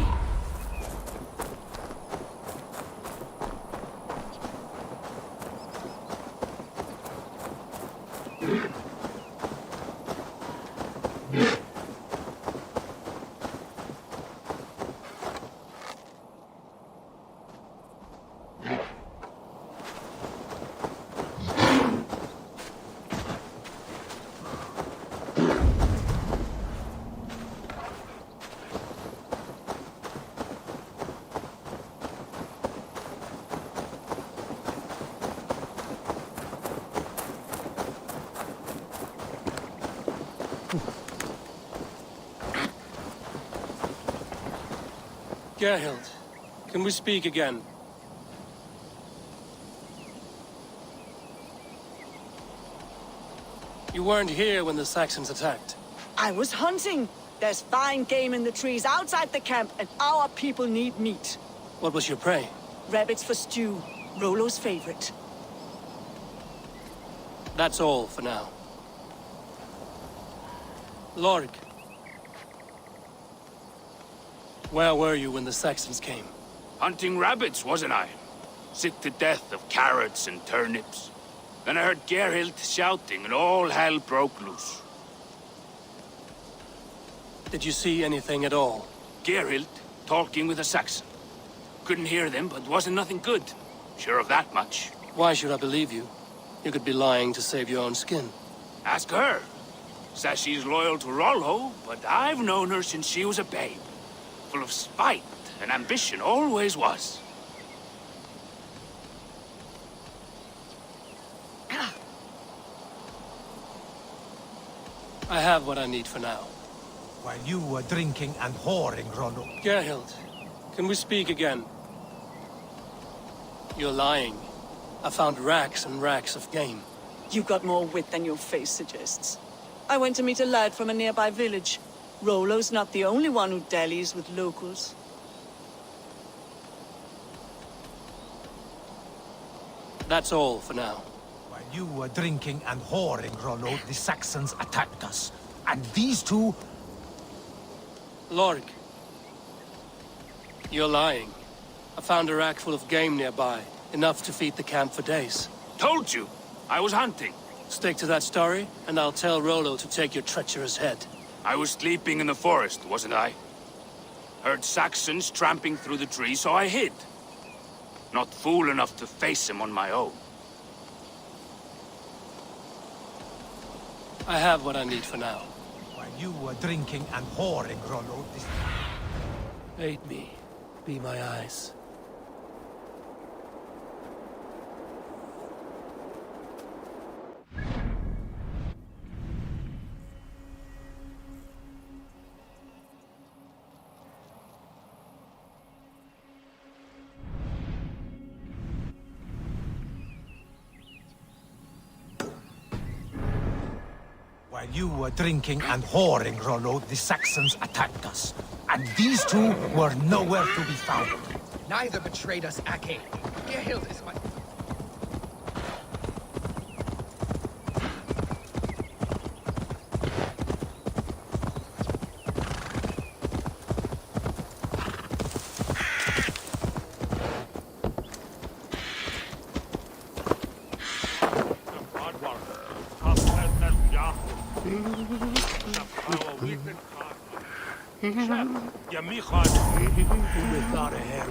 Gerhild, can we speak again? You weren't here when the Saxons attacked. I was hunting. There's fine game in the trees outside the camp, and our people need meat. What was your prey? Rabbits for stew. Rollo's favorite. That's all for now. Lorik. Where were you when the Saxons came? Hunting rabbits, wasn't I? Sick to death of carrots and turnips. Then I heard Gerhild shouting and all hell broke loose. Did you see anything at all? Gerhild talking with a Saxon. Couldn't hear them, but wasn't nothing good. Sure of that much. Why should I believe you? You could be lying to save your own skin. Ask her. Says she's loyal to Rollo, but I've known her since she was a babe. Full of spite and ambition, always was. I have what I need for now. While you were drinking and whoring, Rollo. Gerhild, can we speak again? You're lying. I found racks and racks of game. You've got more wit than your face suggests. I went to meet a lad from a nearby village. Rollo's not the only one who dallies with locals. That's all for now. While you were drinking and whoring, Rollo, the Saxons attacked us. And these two... Lorik. You're lying. I found a rack full of game nearby. Enough to feed the camp for days. Told you. I was hunting. Stick to that story, and I'll tell Rollo to take your treacherous head. I was sleeping in the forest, wasn't I? Heard Saxons tramping through the trees, so I hid. Not fool enough to face him on my own. I have what I need for now. While you were drinking and whoring, Rollo, this... Aid me. Be my eyes. While you were drinking and whoring, Rollo, the Saxons attacked us. And these two were nowhere to be found. Neither betrayed us, Ake. Gerhild is my... Ja, Michal. Without a hair.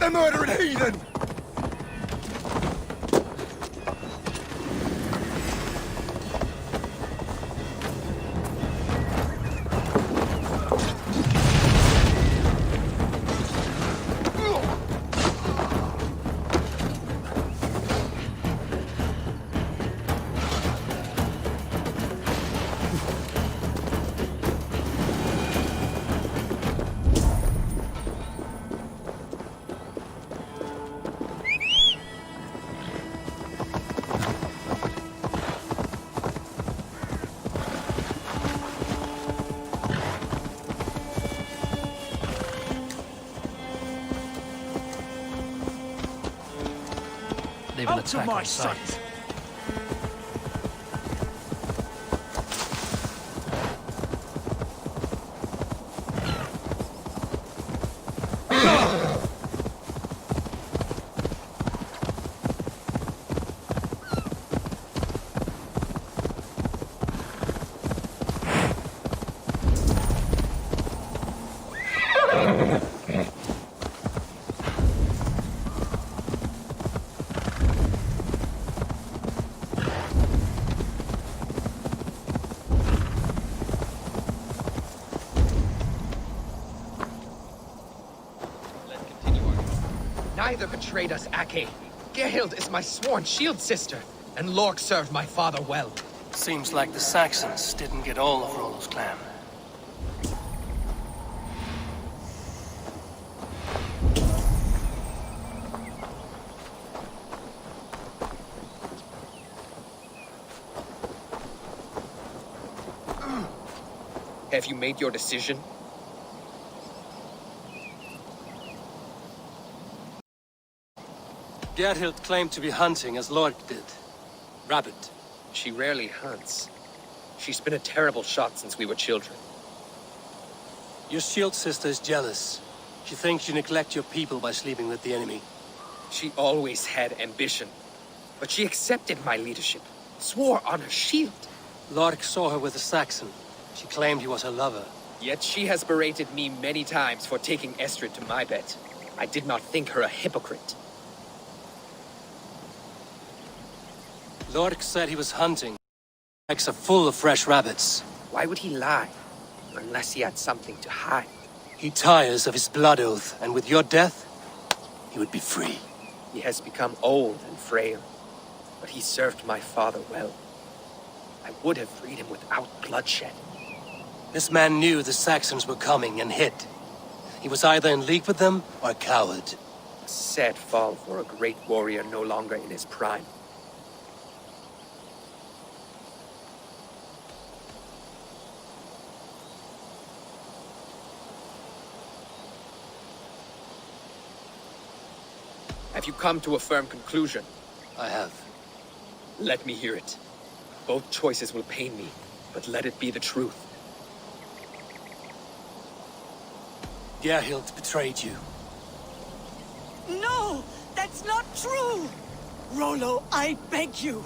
a murdering heathen! They've an attack on sight. Neither betrayed us, Ake. Gerhild is my sworn shield sister, and Lork served my father well. Seems like the Saxons didn't get all of Rollo's clan. Have you made your decision? Gerhild claimed to be hunting as Lork did. Rabbit. She rarely hunts. She's been a terrible shot since we were children. Your shield sister is jealous. She thinks you neglect your people by sleeping with the enemy. She always had ambition, but she accepted my leadership, swore on her shield. Lork saw her with a Saxon. She claimed he was her lover. Yet she has berated me many times for taking Estrid to my bed. I did not think her a hypocrite. Lork said he was hunting. Bags are full of fresh rabbits. Why would he lie? Unless he had something to hide. He tires of his blood oath, and with your death, he would be free. He has become old and frail, but he served my father well. I would have freed him without bloodshed. This man knew the Saxons were coming and hid. He was either in league with them or a coward. A sad fall for a great warrior no longer in his prime. Have you come to a firm conclusion? I have. Let me hear it. Both choices will pain me, but let it be the truth. Gerhild betrayed you. No! That's not true! Rollo, I beg you!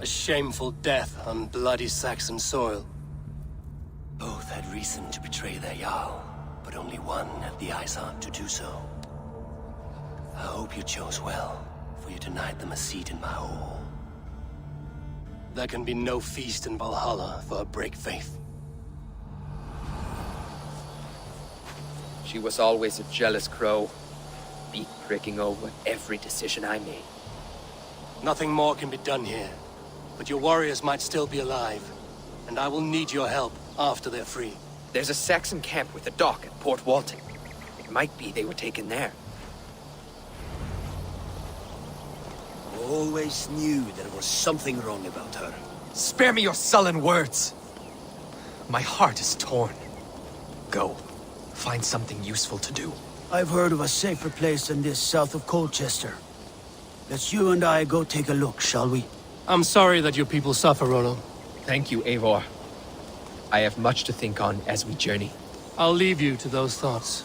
A shameful death on bloody Saxon soil. Both had reason to betray their Jarl, but only one had the eyesight to do so. I hope you chose well, for you denied them a seat in my hall. There can be no feast in Valhalla for a break faith. She was always a jealous crow, beak pricking over every decision I made. Nothing more can be done here, but your warriors might still be alive, and I will need your help after they're free. There's a Saxon camp with a dock at Port Walton. It might be they were taken there. Always knew there was something wrong about her. Spare me your sullen words! My heart is torn. Go. Find something useful to do. I've heard of a safer place than this south of Colchester. Let's you and I go take a look, shall we? I'm sorry that your people suffer, Rollo. Thank you, Eivor. I have much to think on as we journey. I'll leave you to those thoughts.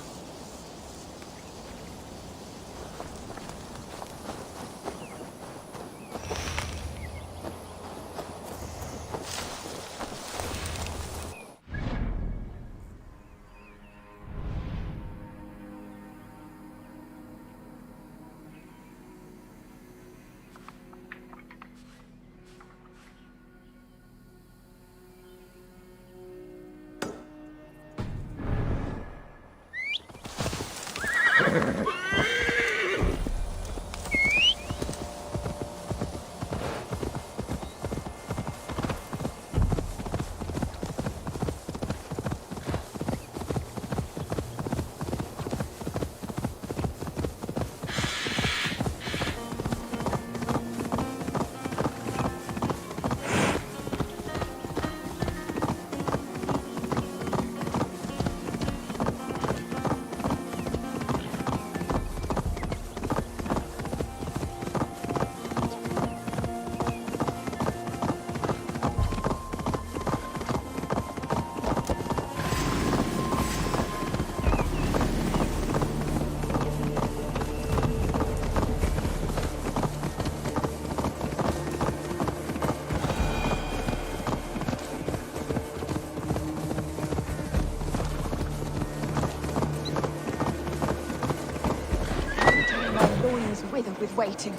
Wither with waiting.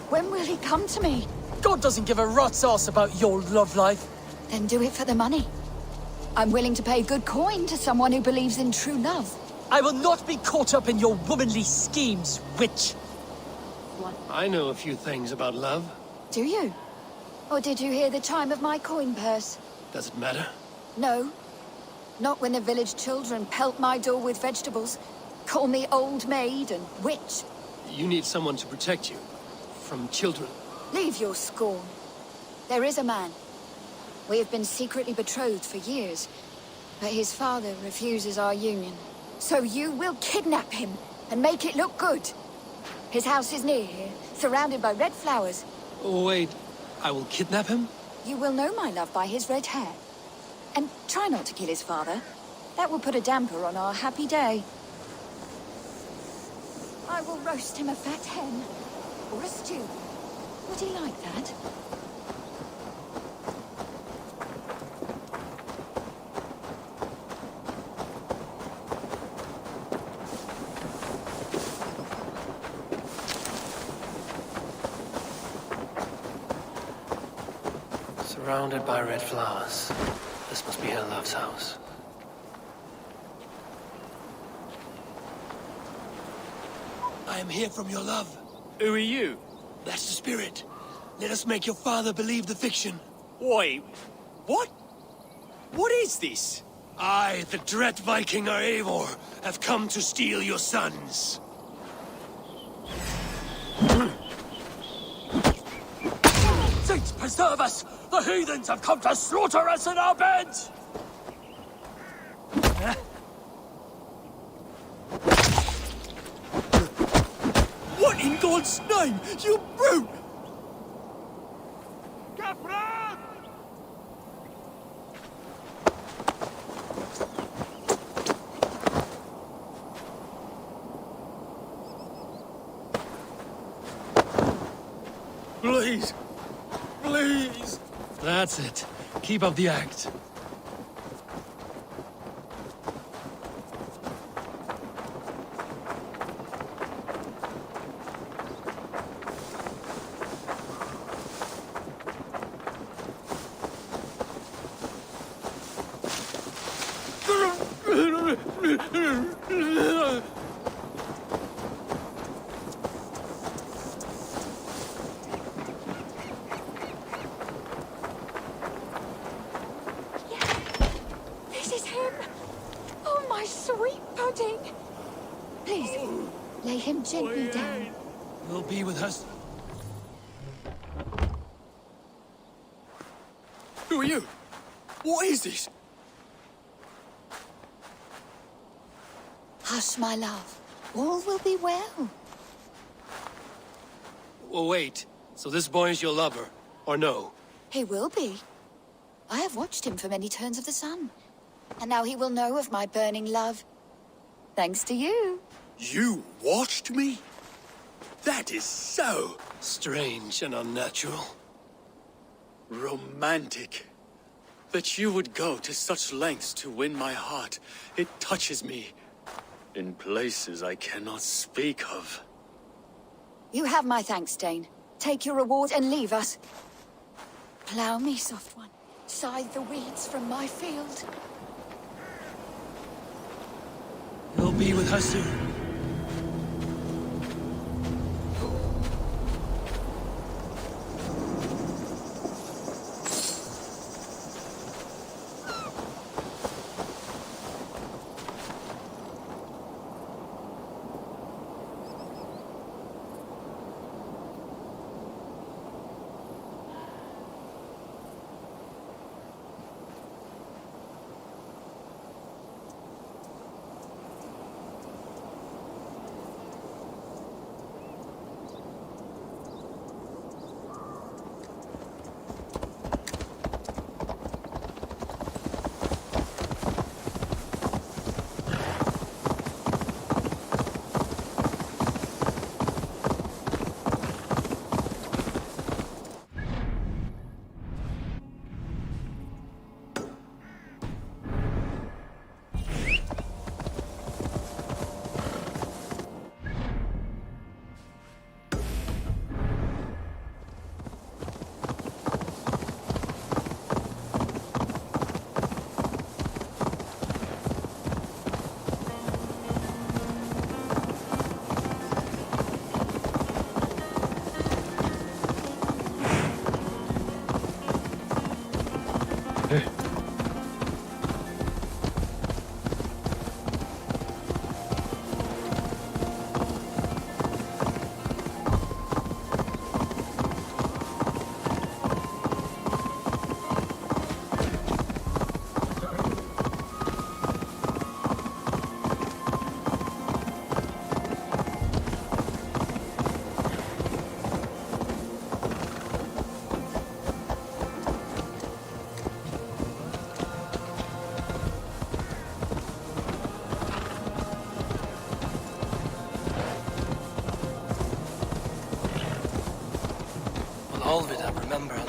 When will he come to me? God doesn't give a rat's ass about your love life. Then do it for the money. I'm willing to pay good coin to someone who believes in true love. I will not be caught up in your womanly schemes, witch. I know a few things about love. Do you? Or did you hear the chime of my coin purse? Does it matter? No. Not when the village children pelt my door with vegetables, call me old maid and witch. You need someone to protect you. From children. Leave your scorn. There is a man. We have been secretly betrothed for years, but his father refuses our union. So you will kidnap him and make it look good. His house is near here, surrounded by red flowers. Wait, I will kidnap him? You will know my love by his red hair. And try not to kill his father. That will put a damper on our happy day. I will roast him a fat hen. Or a stew. Would he like that? Surrounded by red flowers. This must be her love's house. I am here from your love. Who are you? That's the spirit. Let us make your father believe the fiction. Wait, what? What is this? I, the dread Viking Eivor, have come to steal your sons. Saints preserve us! The heathens have come to slaughter us in our beds! What in God's name? You brute! Please. Please. That's it. Keep up the act. This is him! Oh, my sweet pudding! Please, lay him gently down. We'll be with us. Who are you? What is this? Hush, my love. All will be well. Oh, wait. So this boy is your lover, or no? He will be. I have watched him for many turns of the sun. And now he will know of my burning love. Thanks to you. You watched me? That is so... strange and unnatural. Romantic. That you would go to such lengths to win my heart. It touches me. In places I cannot speak of. You have my thanks, Dane. Take your reward and leave us. Plough me, soft one. Scythe the weeds from my field. You'll be with her soon.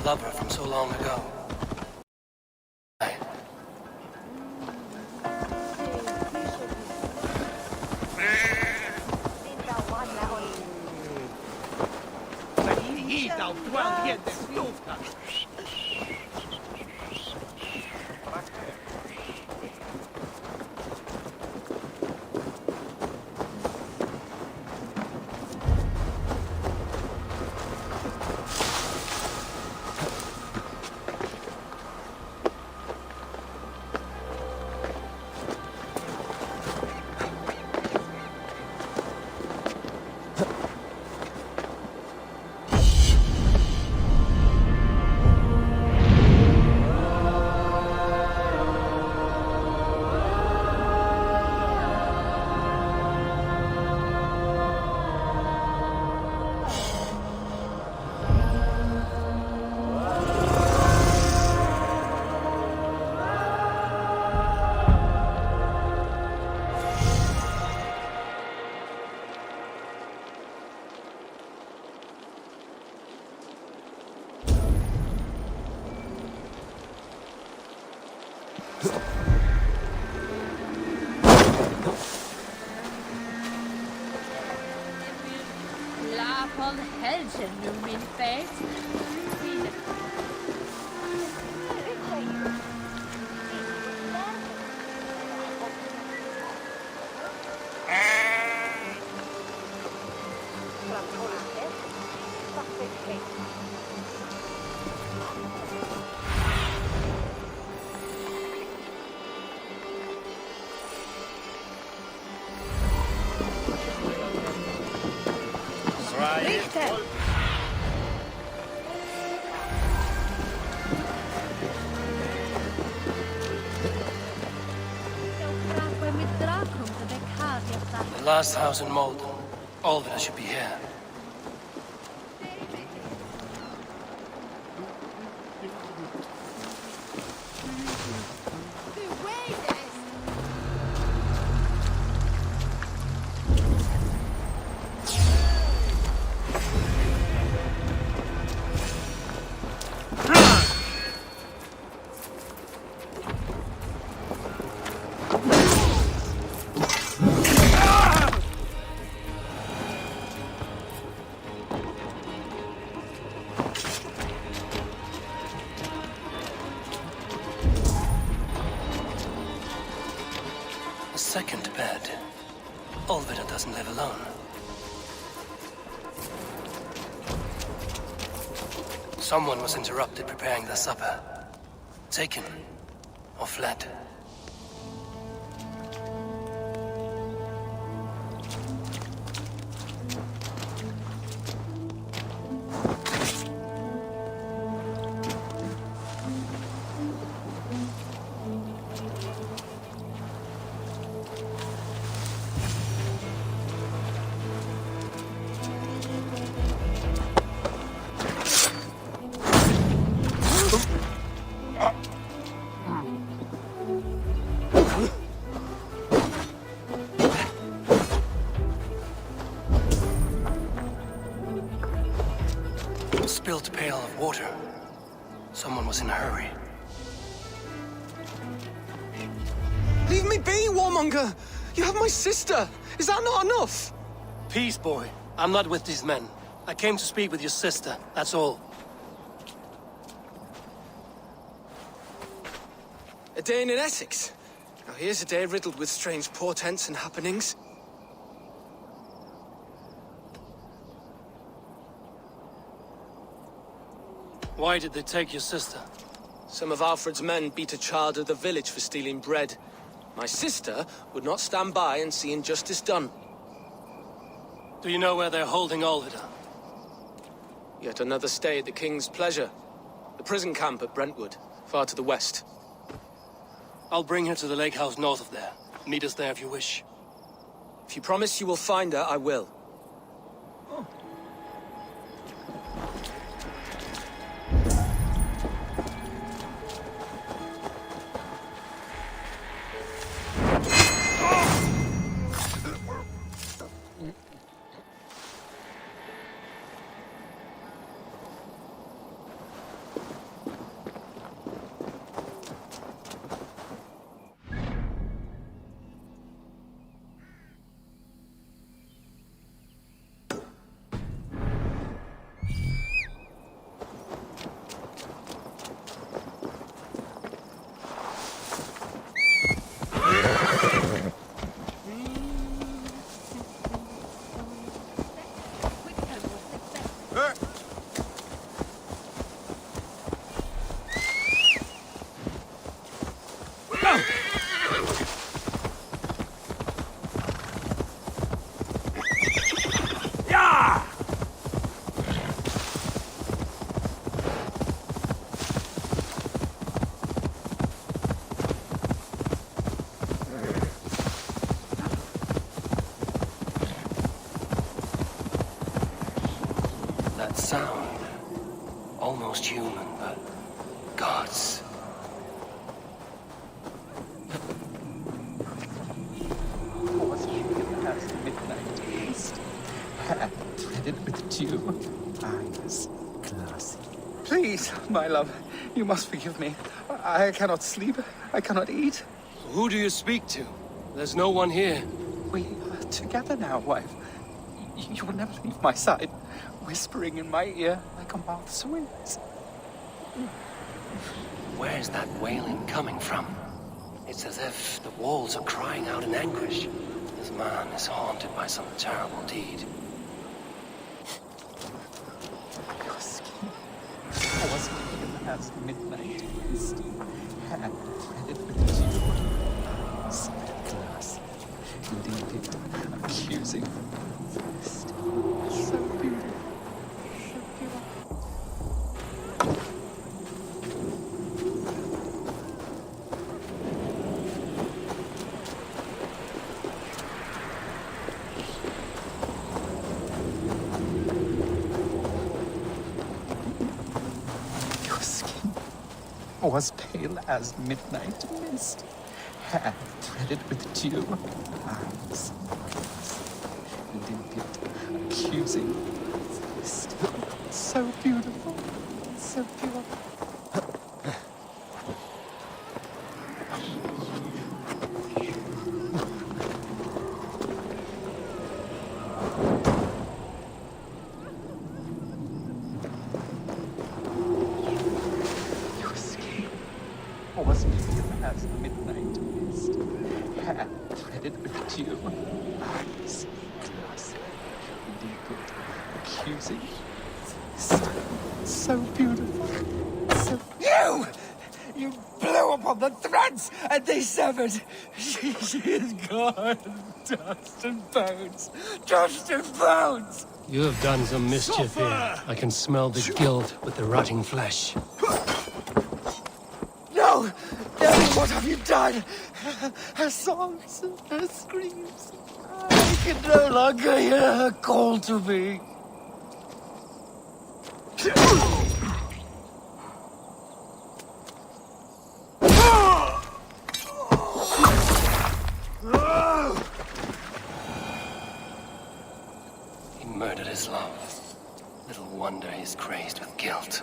lover from so long ago. Van Helden nu, min feit. The last house in Malden. All of it should be here. A second bed. Olvida doesn't live alone. Someone was interrupted preparing the supper. Taken or fled. Spilled pail of water. Someone was in a hurry. Leave me be, warmonger! You have my sister! Is that not enough? Peace, boy. I'm not with these men. I came to speak with your sister, that's all. A day in Essex. Now here's a day riddled with strange portents and happenings. Why did they take your sister? Some of Alfred's men beat a child of the village for stealing bread. My sister would not stand by and see injustice done. Do you know where they're holding Olvida? Yet another stay at the King's pleasure. The prison camp at Brentwood, far to the west. I'll bring her to the lake house north of there. Meet us there if you wish. If you promise you will find her, I will. sound. Almost human, but gods. Was you past midnight mist, hand threaded with dew, eyes glassy. Please, my love, you must forgive me. I cannot sleep, I cannot eat. Who do you speak to? There's no one here. We are together now, wife. You will never leave my side, whispering in my ear like a moth's wings. Where's that wailing coming from? It's as if the walls are crying out in anguish. This man is haunted by some terrible deed. Your skin was past midnight mist, hand threaded with dew, eyes glassy, vindictive, accusing. So beautiful. Your skin was pale as midnight mist, hand threaded with dew, eyes vindictive, accusing. So beautiful, so pure. Your skin was pale as midnight mist, hand threaded with dew, eyes glassy, vindictive, accusing. So beautiful, so... You! You blew upon the threads, and they severed. She is gone. Dust and bones. Dust and bones. You have done some mischief Suffer! here. I can smell the guilt with the rotting flesh. No! No! What have you done? Her songs, her screams. I can no longer hear her call to me. He murdered his love. Little wonder he's crazed with guilt.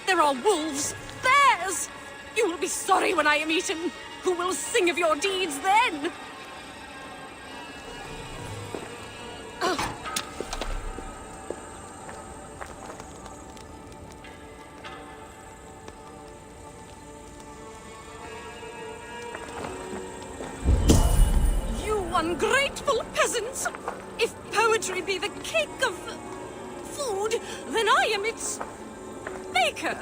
There are wolves, bears! You will be sorry when I am eaten. Who will sing of your deeds then? You ungrateful peasants! If poetry be the cake of food, then I am its maker.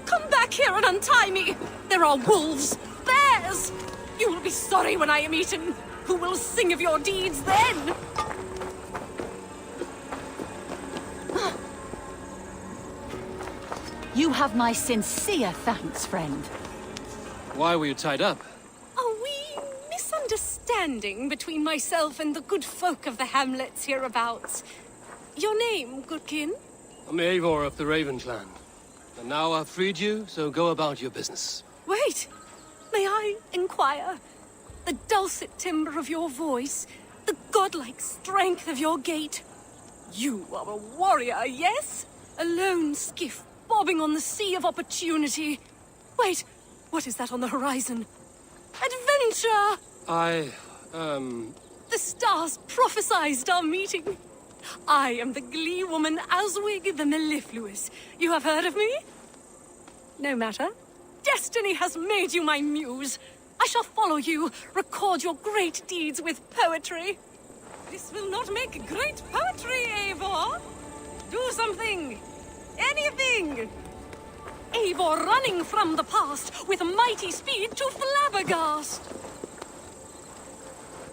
Come back here and untie me. There are wolves, bears. You will be sorry when I am eaten. Who will sing of your deeds then? You have my sincere thanks, friend. Why were you tied up? A wee misunderstanding between myself and the good folk of the hamlets hereabouts. Your name, goodkin? I'm Eivor of the Raven clan. And now I've freed you, so go about your business. Wait! May I inquire? The dulcet timbre of your voice, the godlike strength of your gait. You are a warrior, yes? A lone skiff bobbing on the sea of opportunity. Wait, what is that on the horizon? Adventure! The stars prophesized our meeting. I am the glee woman Aswig the Mellifluous. You have heard of me? No matter. Destiny has made you my muse. I shall follow you, record your great deeds with poetry. This will not make great poetry, Eivor. Do something. Anything. Eivor running from the past with mighty speed to flabbergast.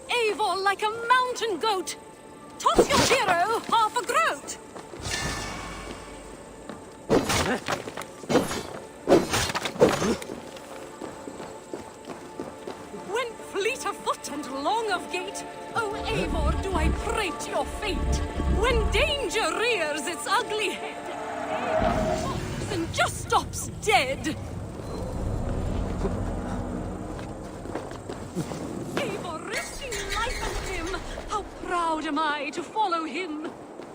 Eivor like a mountain goat. Toss your hero half a groat. When fleet of foot and long of gait, oh Eivor, do I prate your fate. When danger rears its ugly head, Eivor stops and just stops dead. Eivor risking life and limb, how proud am I to follow him.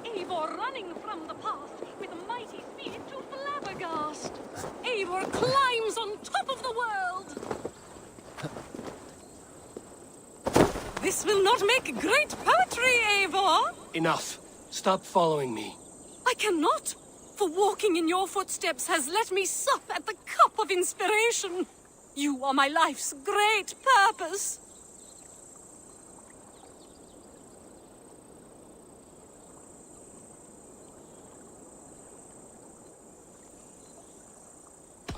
Eivor running from the past with mighty speed to flabbergast. Eivor climbs on top of the world. This will not make great poetry, Eivor! Enough. Stop following me. I cannot, for walking in your footsteps has let me sup at the cup of inspiration. You are my life's great purpose.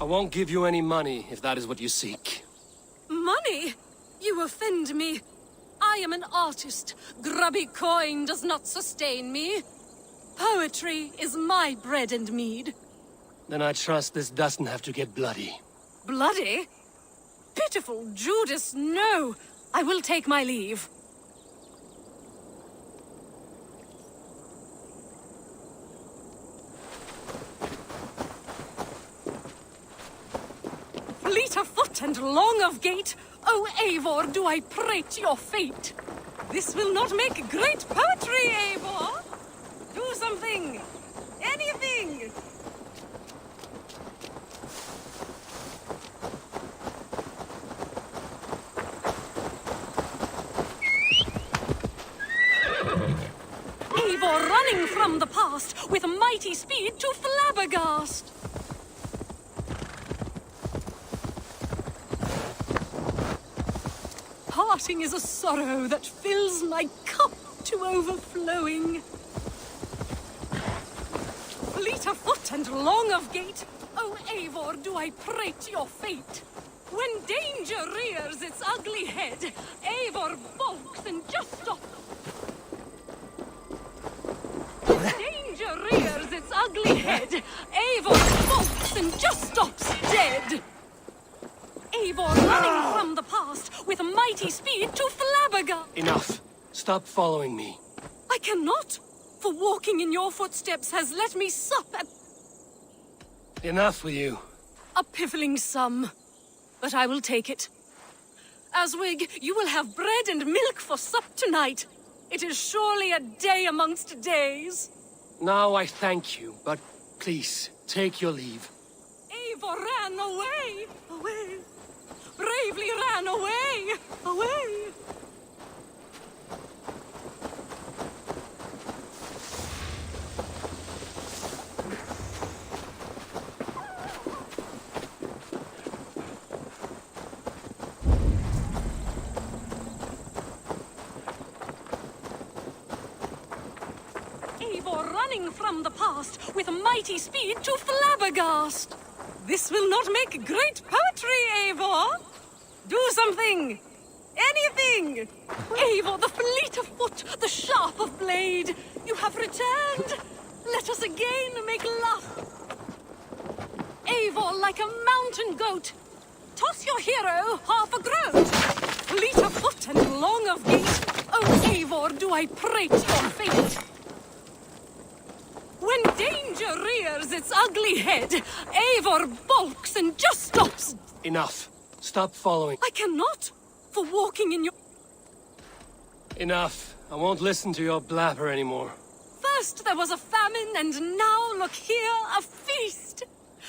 I won't give you any money if that is what you seek. Money? You offend me. I am an artist. Grubby coin does not sustain me. Poetry is my bread and mead. Then I trust this doesn't have to get bloody. Bloody? Pitiful Judas, no! I will take my leave. Fleet of foot and long of gait, oh Eivor, do I prate your fate. This will not make great poetry, Eivor. Do something. Anything. Eivor running from the past with mighty speed to flabbergast. Parting is a sorrow that fills my cup to overflowing. Fleet of foot and long of gait, oh Eivor, do I prate your fate. When danger rears its ugly head, Eivor balks and just stops. Danger rears its ugly head, Eivor balks and just stops dead. Eivor running from the past with mighty speed to flabbergast. Enough. Stop following me. I cannot, for walking in your footsteps has let me sup at... Enough with you. A piffling sum, but I will take it. Aswig, you will have bread and milk for sup tonight. It is surely a day amongst days. Now I thank you, but please, take your leave. Eivor ran away, away. Bravely ran away, away. Eivor running from the past with mighty speed to flabbergast. This will not make great poetry, Eivor. Do something. anything! Eivor, the fleet of foot, the sharp of blade, you have returned! Let us again make love! Eivor, like a mountain goat, toss your hero half a groat! Fleet of foot and long of gait, oh Eivor, do I prate your fate! When danger rears its ugly head, Eivor balks and just stops. Enough. Stop following. I cannot, for walking in your... Enough. I won't listen to your blabber anymore. First there was a famine, and now, look here, a feast!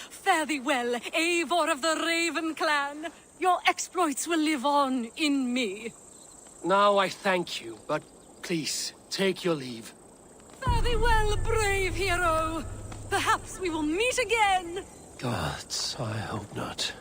Fare thee well, Eivor of the Raven clan. Your exploits will live on in me. Now I thank you, but please, take your leave. Fare thee well, brave hero. Perhaps we will meet again. Gods, I hope not.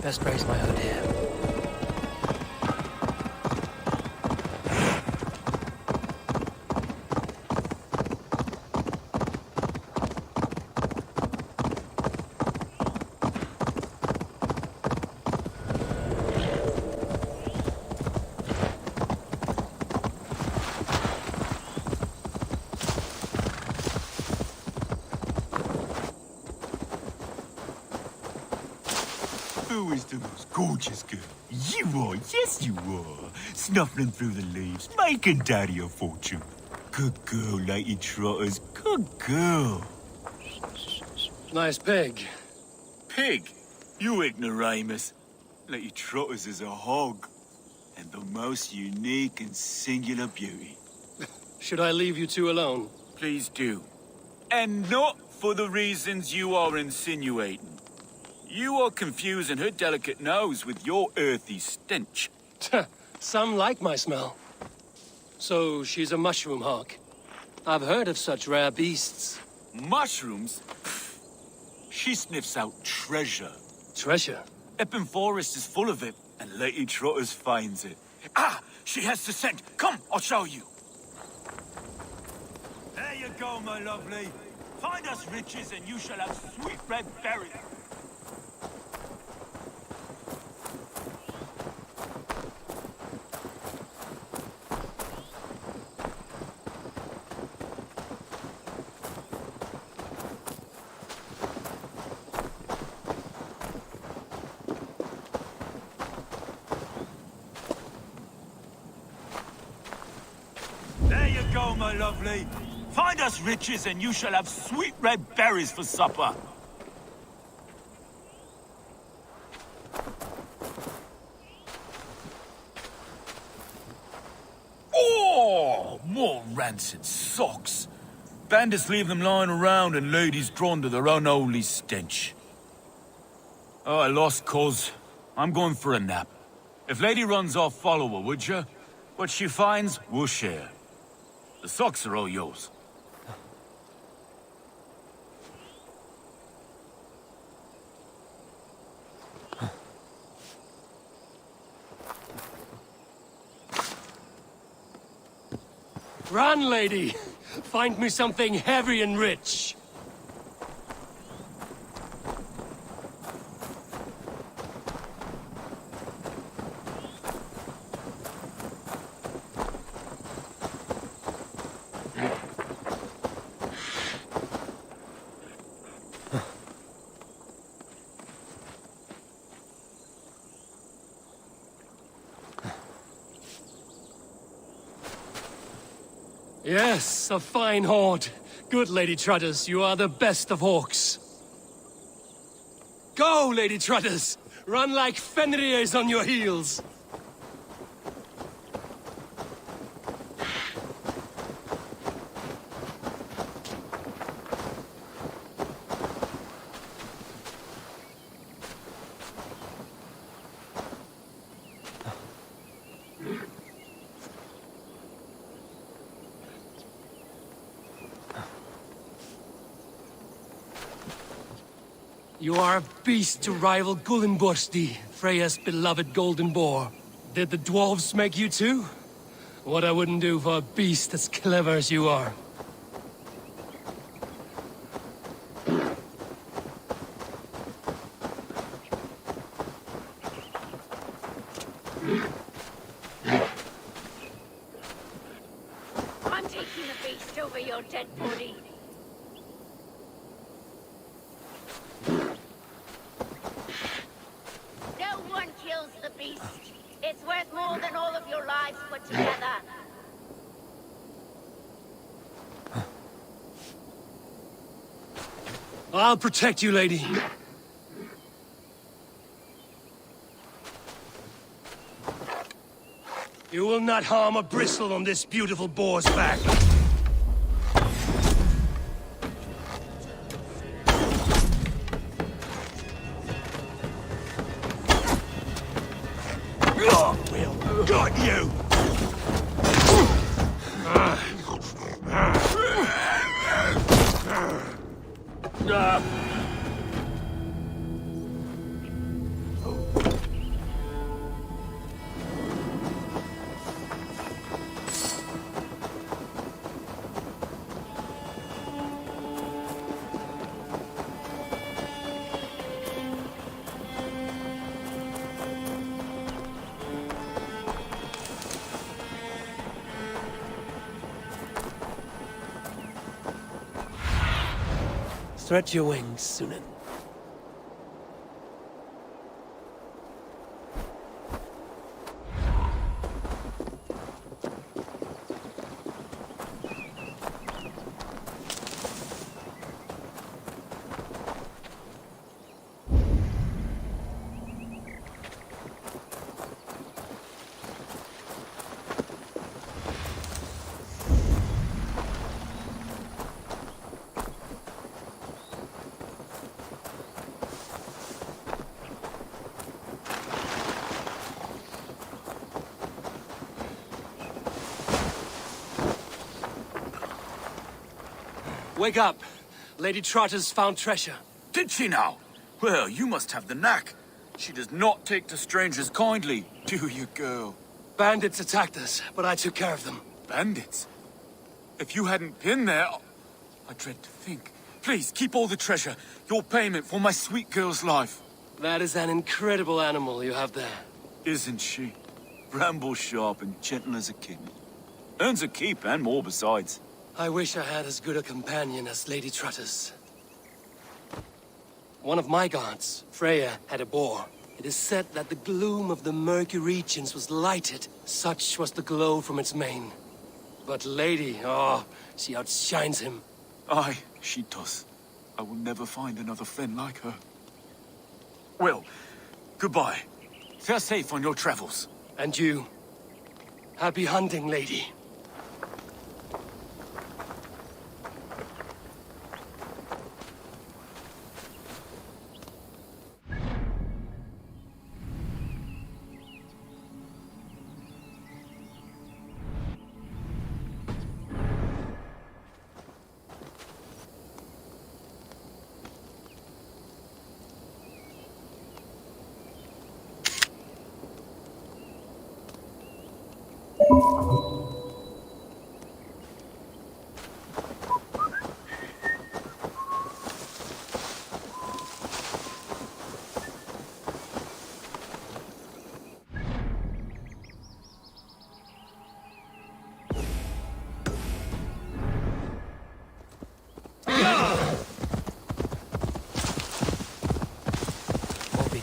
Best raise my hood here. Who is the most gorgeous girl? You are, yes you are. Snuffling through the leaves, making daddy a fortune. Good girl, Lady Trotters, good girl. Nice pig. Pig? You ignoramus. Lady Trotters is a hog. And the most unique and singular beauty. Should I leave you two alone? Please do. And not for the reasons you are insinuating. You are confusing her delicate nose with your earthy stench. Some like my smell. So she's a mushroom hawk. I've heard of such rare beasts. Mushrooms? She sniffs out treasure. Treasure? Epping Forest is full of it, and Lady Trotters finds it. Ah! She has the scent! Come, I'll show you! There you go, my lovely. Find us riches, and you shall have sweet red berries. There you go, my lovely. Find us riches and you shall have sweet red berries for supper. Oh, more rancid socks. Bandits leave them lying around and ladies drawn to their unholy stench. Oh, I lost Coz. I'm going for a nap. If Lady runs off, follow her, would you? What she finds, we'll share. The socks are all yours. Run, lady! Find me something heavy and rich. Yes, a fine hoard. Good, Lady Trutters, you are the best of hawks. Go, Lady Trutters! Run like Fenrir's on your heels! You are a beast to rival Gullinborsti, Freya's beloved golden boar. Did the dwarves make you too? What I wouldn't do for a beast as clever as you are. I'm taking the beast over your dead body. No one kills the beast. It's worth more than all of your lives put together. I'll protect you, lady. You will not harm a bristle on this beautiful boar's back. We'll got you! Stretch your wings, Sunan. Wake up! Lady Trotter's found treasure. Did she now? Well, you must have the knack. She does not take to strangers kindly, do you, girl? Bandits attacked us, but I took care of them. Bandits? If you hadn't been there, I dread to think. Please, keep all the treasure. Your payment for my sweet girl's life. That is an incredible animal you have there. Isn't she? Bramble sharp and gentle as a kitten. Earns a keep and more besides. I wish I had as good a companion as Lady Trotter's. One of my guards, Freya, had a boar. It is said that the gloom of the murky regions was lighted. Such was the glow from its mane. But Lady, she outshines him. Aye, she does. I will never find another friend like her. Well, goodbye. Fare safe on your travels. And you. Happy hunting, lady.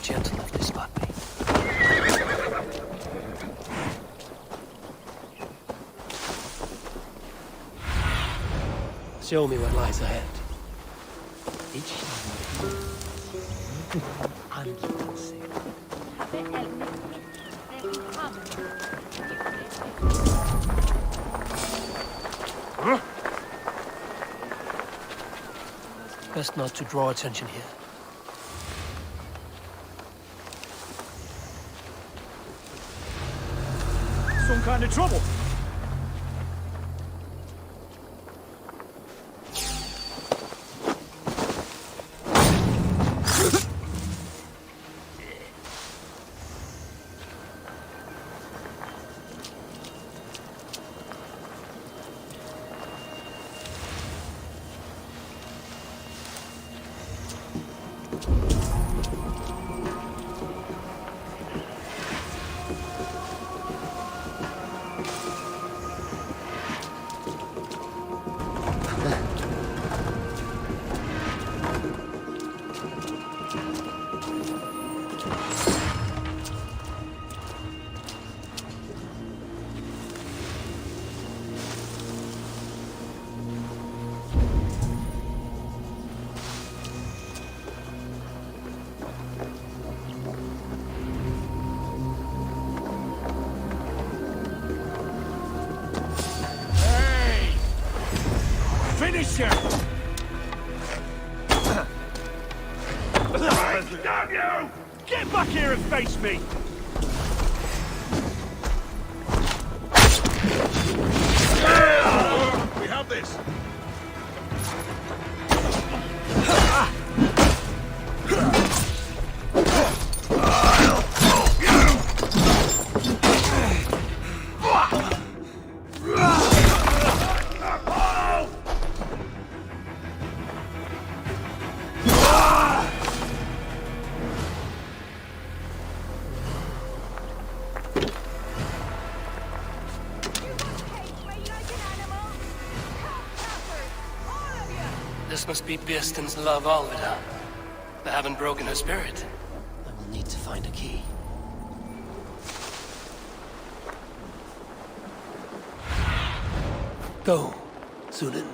gentle if they spot me. Show me what lies ahead. Best not to draw attention here. Some kind of trouble. Finish him! Damn you! Get back here and face me! We have this! This must be Birsten's love Alvida. They haven't broken her spirit. I will need to find a key. Go, Zulin.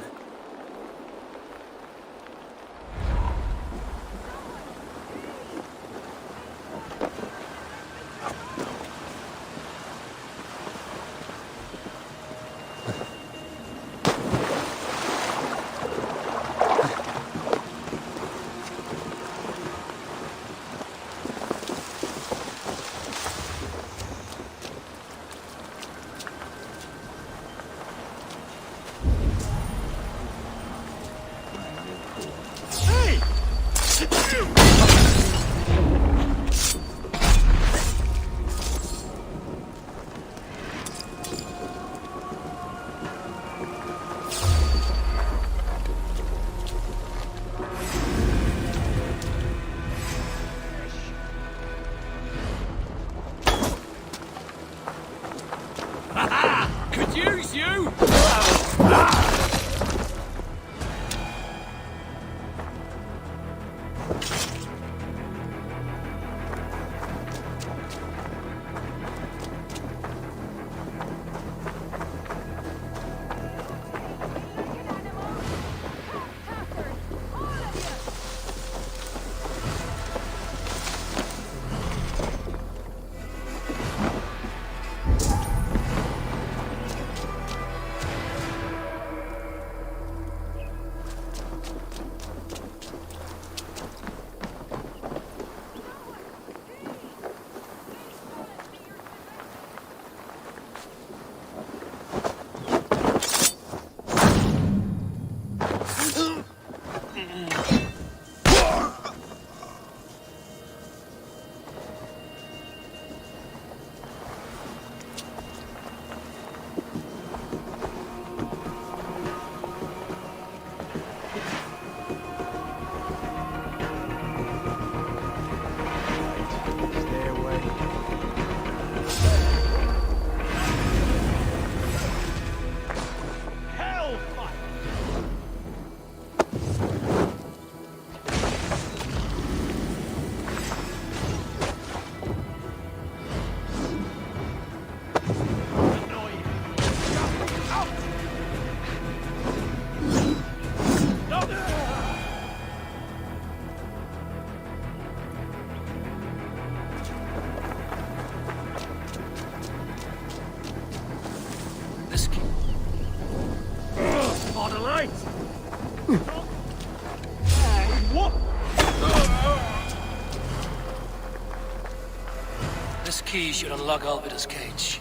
This key should unlock Alvida's cage.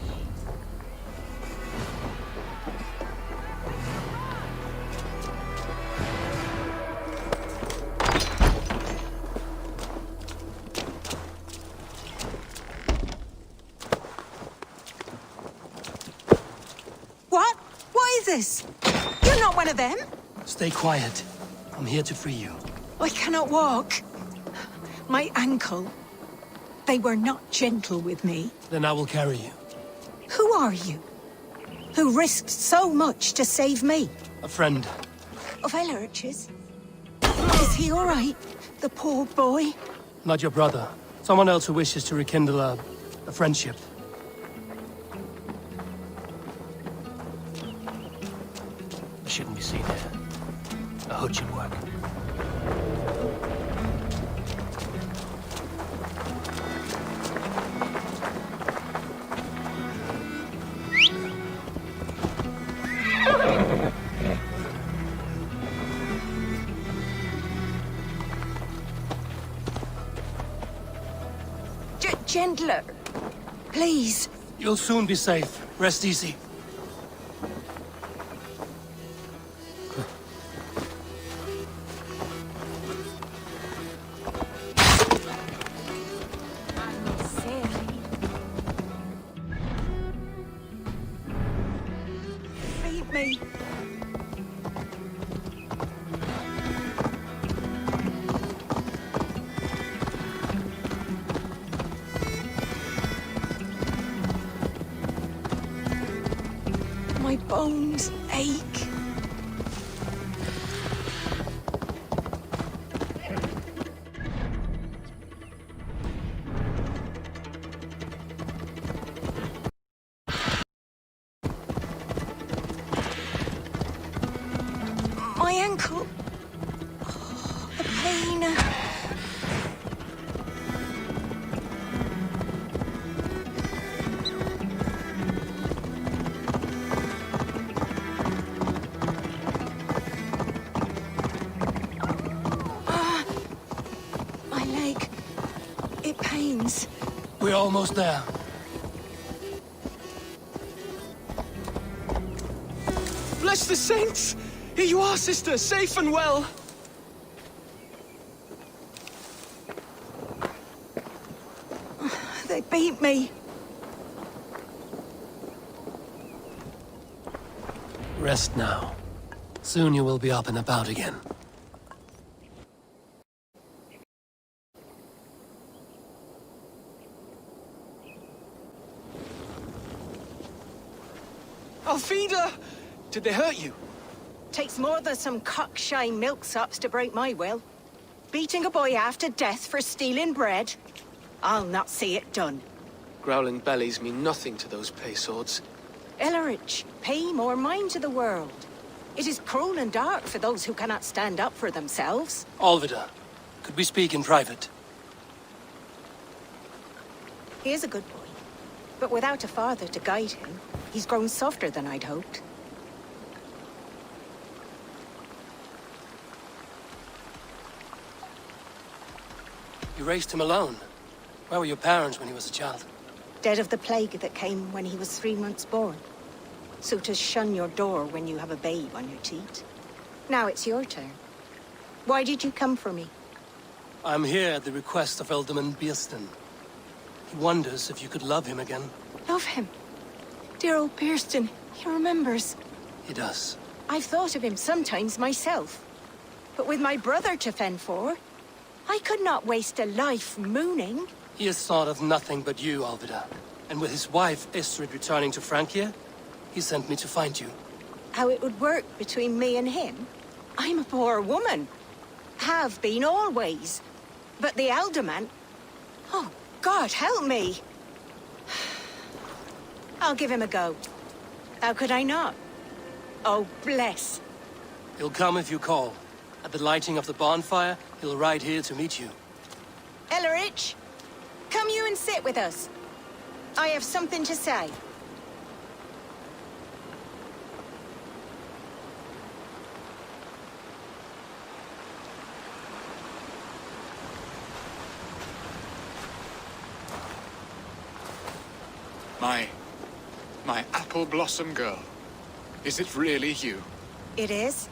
What? What is this? You're not one of them? Stay quiet. I'm here to free you. I cannot walk. My ankle. They were not gentle with me. Then I will carry you. Who are you? Who risked so much to save me? A friend. Of Elrich's? Is he all right? The poor boy? Not your brother. Someone else who wishes to rekindle a friendship. I shouldn't be seen here. A hood should work. Gentler. Please. You'll soon be safe. Rest easy. Feed me. My bones ache. My ankle. Oh, the pain. My leg. It pains. We're almost there. Bless the saints! Here you are, sister, safe and well. They beat me. Rest now. Soon you will be up and about again. Alfida! Did they hurt you? Takes more than some cockshy milksops to break my will. Beating a boy half to death for stealing bread? I'll not see it done. Growling bellies mean nothing to those pay swords. Ellerich, pay more mind to the world. It is cruel and dark for those who cannot stand up for themselves. Alvida, could we speak in private? He is a good boy, but without a father to guide him, he's grown softer than I'd hoped. You raised him alone. Where were your parents when he was a child? Dead of the plague that came when he was 3 months born. So to shun your door when you have a babe on your teat. Now it's your turn. Why did you come for me? I'm here at the request of Alderman Beerston. He wonders if you could love him again. Love him. Dear old Beerston, he remembers. He does. I've thought of him sometimes myself. But with my brother to fend for, I could not waste a life mooning. He has thought of nothing but you, Alvida. And with his wife, Istrid, returning to Francia, he sent me to find you. How it would work between me and him? I'm a poor woman. Have been always. But the alderman... Oh, God, help me! I'll give him a go. How could I not? Oh, bless. He'll come if you call. At the lighting of the bonfire, he'll ride here to meet you. Ellerich, come you and sit with us. I have something to say. My apple blossom girl. Is it really you? It is.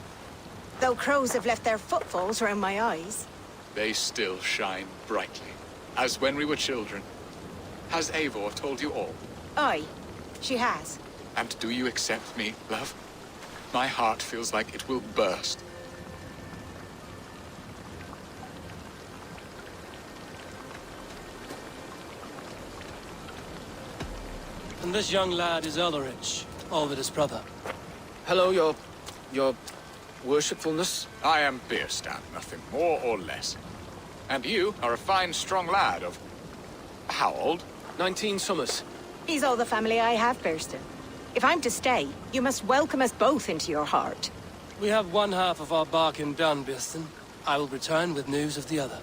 Though crows have left their footfalls around my eyes. They still shine brightly, as when we were children. Has Eivor told you all? Aye, she has. And do you accept me, love? My heart feels like it will burst. And this young lad is Ulrich, Olvid's brother. Hello, your worshipfulness. I am Bierstan, nothing more or less. And you are a fine, strong lad of... how old? 19 summers. He's all the family I have, Burston. If I'm to stay, you must welcome us both into your heart. We have one half of our bargain done, Birston. I will return with news of the other.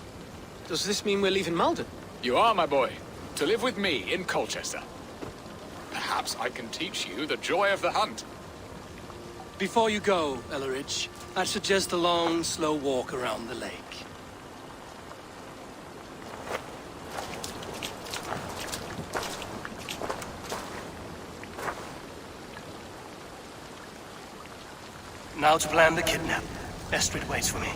Does this mean we're leaving Malden? You are, my boy, to live with me in Colchester. Perhaps I can teach you the joy of the hunt. Before you go, Elleridge, I'd suggest a long, slow walk around the lake. Now to plan the kidnap. Estrid waits for me.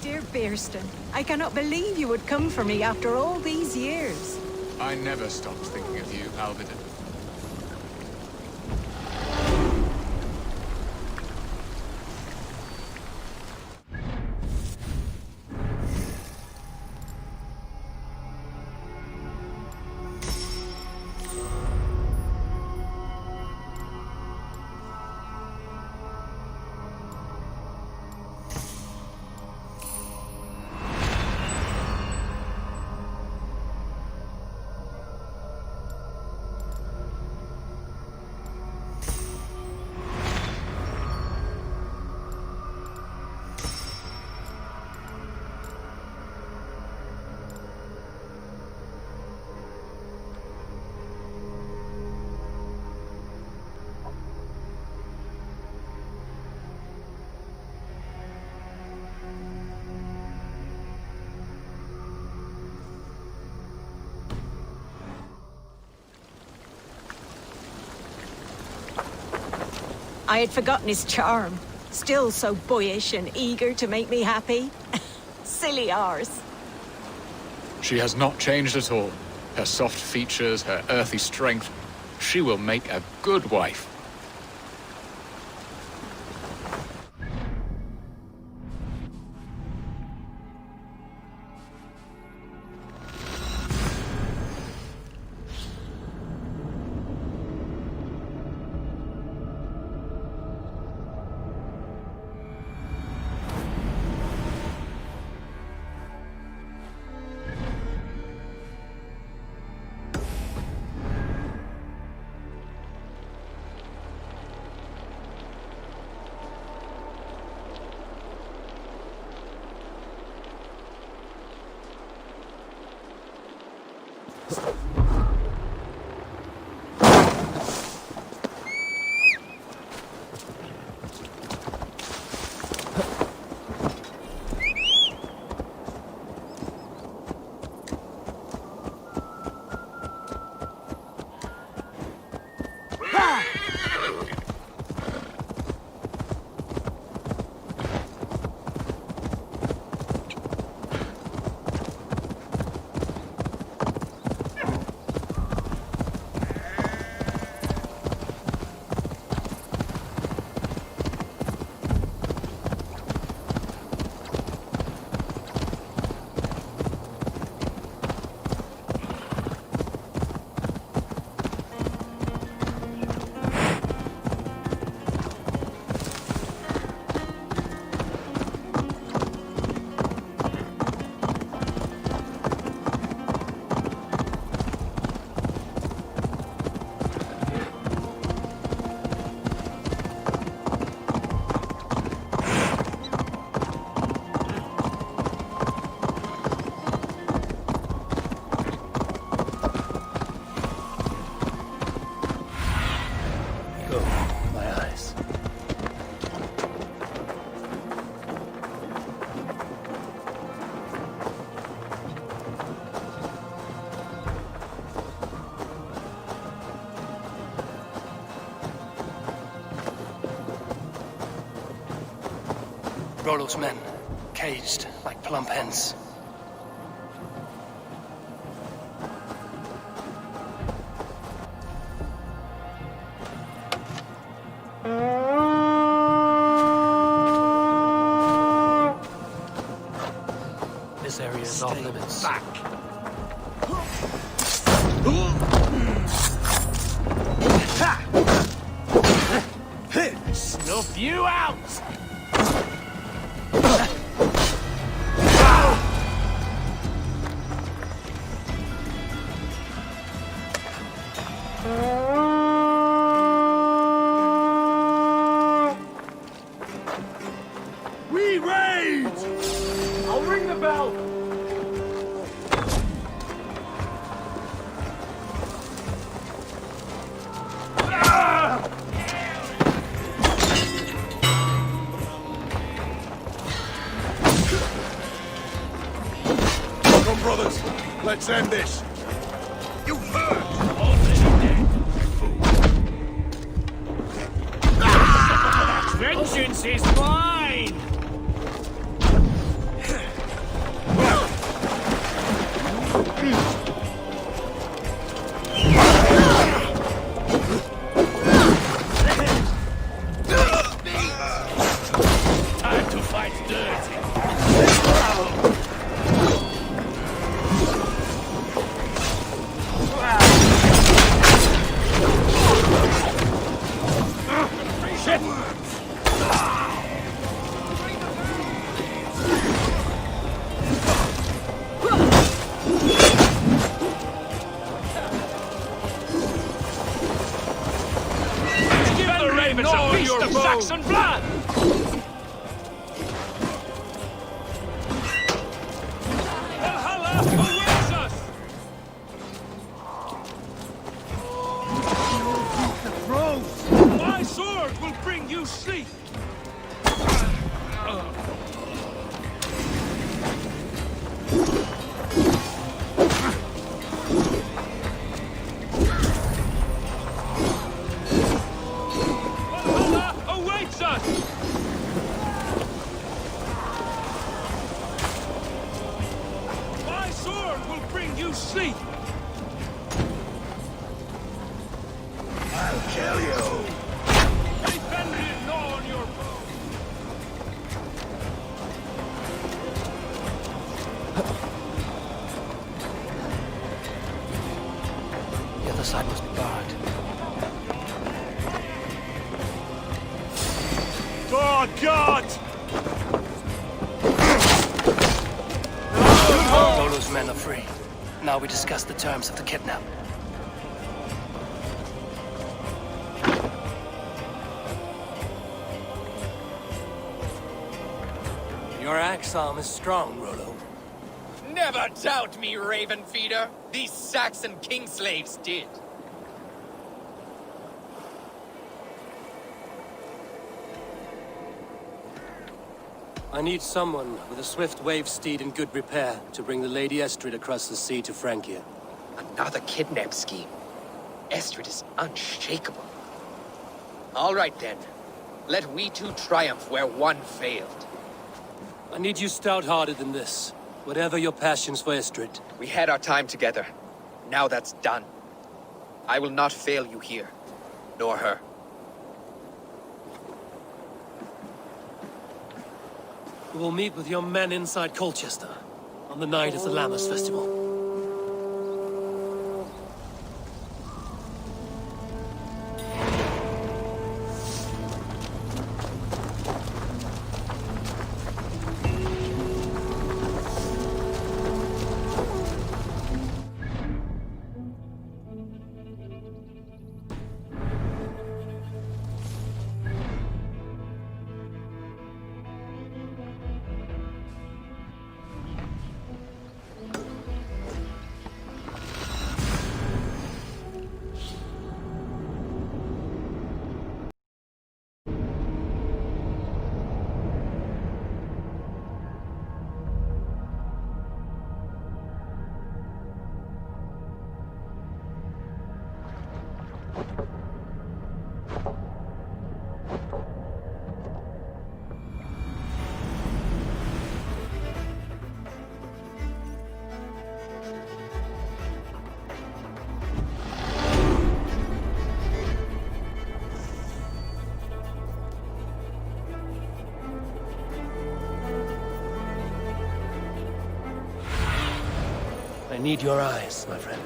Dear Burston, I cannot believe you would come for me after all these years. I never stopped thinking of you, Alvidin. I had forgotten his charm. Still so boyish and eager to make me happy. Silly ours. She has not changed at all. Her soft features, her earthy strength. She will make a good wife. Rollo's men, caged like plump hens. This area is off limits. Back! Snuff you out! We rage! I'll ring the bell! Come, brothers. Let's end this. You heard! Already dead, fool. Vengeance is mine! Time to fight dirty. Give the ravens a feast of Saxon blood! Valhalla awaits us! My sword will bring you sleep! Valhalla awaits us! My sword will bring you sleep! I'll kill you! Defend it on your bow! The other side must be barred. Oh, God! Rollo's men are free. Now we discuss the terms of the kidnap. Your axe arm is strong, Rollo. Never doubt me, Raven Feeder. These Saxon king slaves did. I need someone with a swift wave steed in good repair to bring the Lady Estrid across the sea to Francia. Another kidnap scheme. Estrid is unshakable. All right then. Let we two triumph where one failed. I need you stout-hearted in this, whatever your passions for Estrid. We had our time together. Now that's done. I will not fail you here, nor her. We will meet with your men inside Colchester on the night of the Lammas Festival. need your eyes, my friend.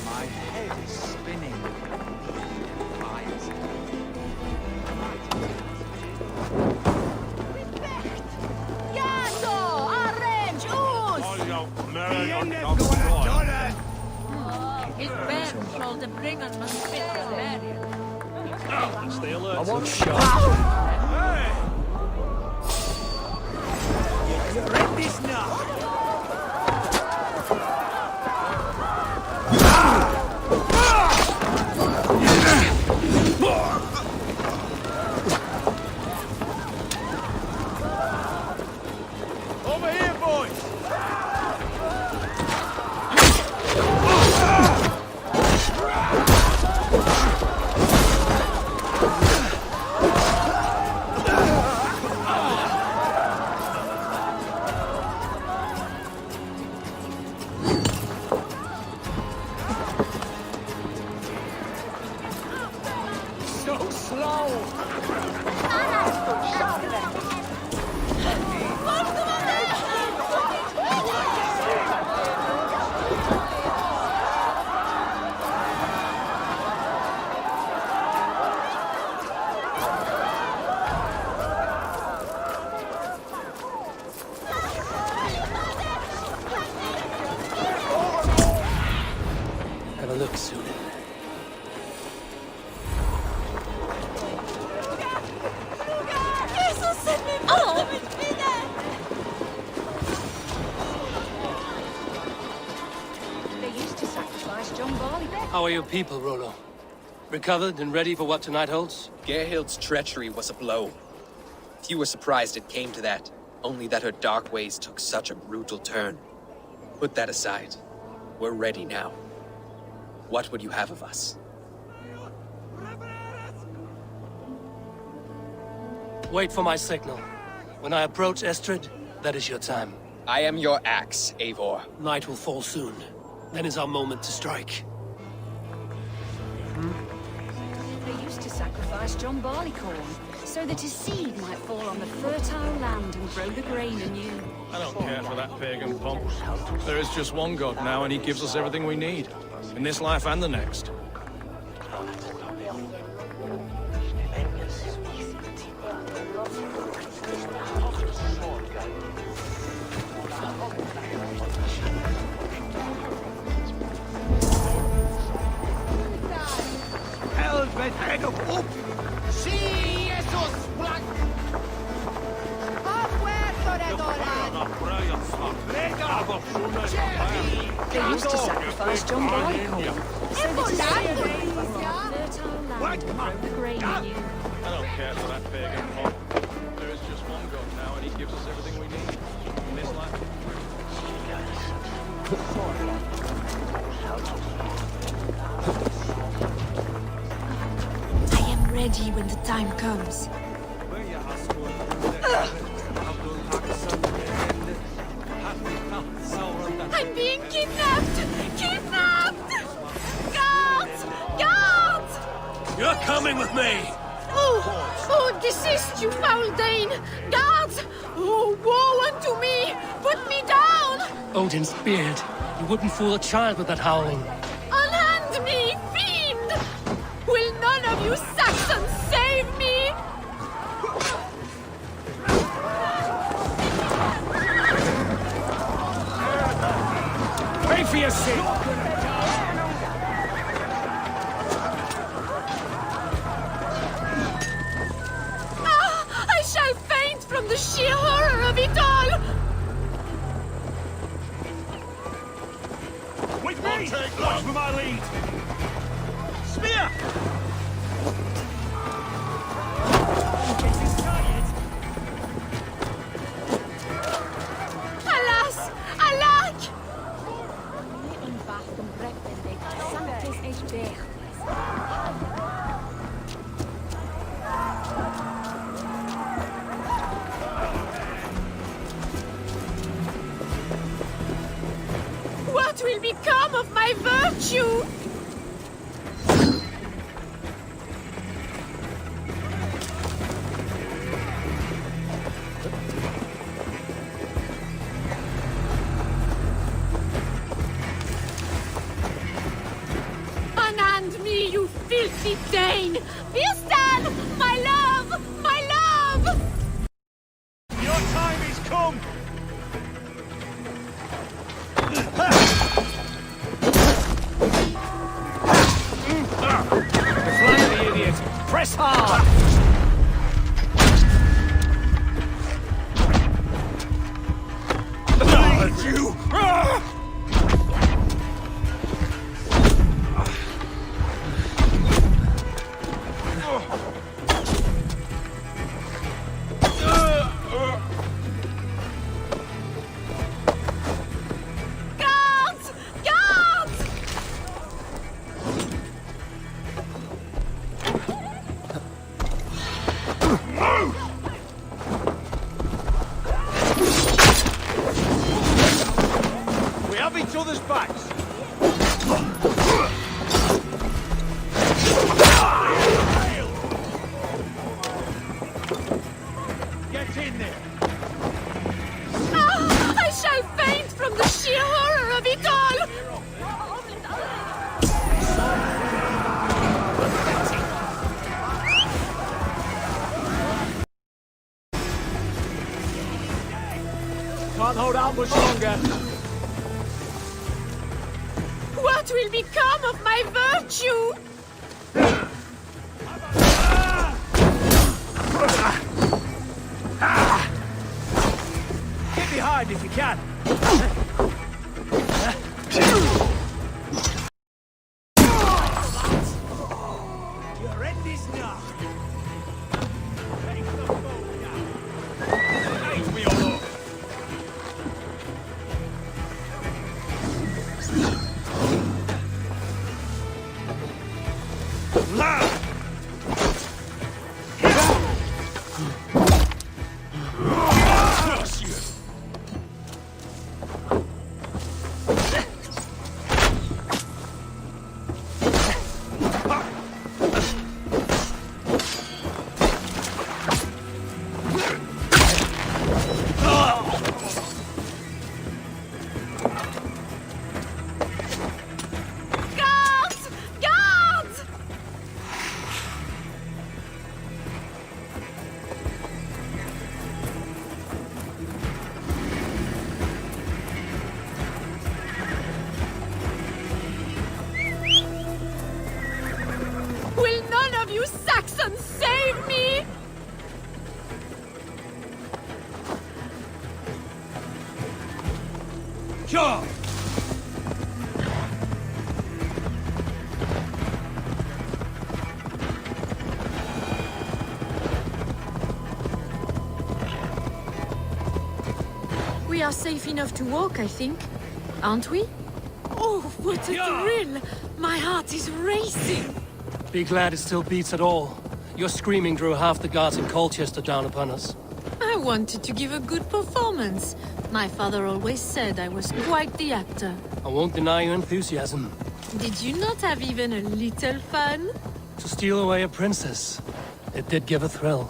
My head is spinning. His bed shall the bringer must fit the Marion. Stay alert. I want shot. You read this now? Over here, boys! So slow! Have a look soon. They used to sacrifice John Barley. How are your people, Rollo? Recovered and ready for what tonight holds? Gerhild's treachery was a blow. Few were surprised it came to that, only that her dark ways took such a brutal turn. Put that aside. We're ready now. What would you have of us? Wait for my signal. When I approach Estrid, that is your time. I am your axe, Eivor. Night will fall soon. Then is our moment to strike. They used to sacrifice John Barleycorn, so that his seed might fall on the fertile land and grow the grain anew. I don't care for that pagan pomp. There is just one God now, and he gives us everything we need. In this life and the next. Helvete, head up! Sí, esos black! They used to sacrifice John Barleycorn, so that his seed might fall on the fertile land and grow the grain anew. I don't care for that pagan pomp. There is just one God now, and he gives us everything we need. In this life. I am ready when the time comes. I'm being kidnapped! Kidnapped! Guards! Guards! You're coming with me! Oh, desist, you foul Dane! Guards! Oh, woe unto me! Put me down! Odin's beard. You wouldn't fool a child with that howling. Unhand me, fiend! Will none of you Saxons save me? Pay for your sin! I shall faint from the sheer horror of it all! With me! Watch for my lead! Spear! Alas! Alack! virtue! Unhand me, you filthy Dane! Birsten! My love! My love! Your time is come! Flank the idiot! Press hard! You! Guards! Guards! We have each other's backs! Get in there! Ah, I shall faint from the sheer horror of it all! Can't hold out much longer! What will become of my virtue? Get behind if you can! Your end is nigh! Take the foe down! Take me all up! Guards! Guards! Will none of you Saxons save me? Sure! We are safe enough to walk, I think. Aren't we? Oh, what a thrill! My heart is racing! Be glad it still beats at all. Your screaming drew half the guards in Colchester down upon us. I wanted to give a good performance. My father always said I was quite the actor. I won't deny your enthusiasm. Did you not have even a little fun? To steal away a princess. It did give a thrill.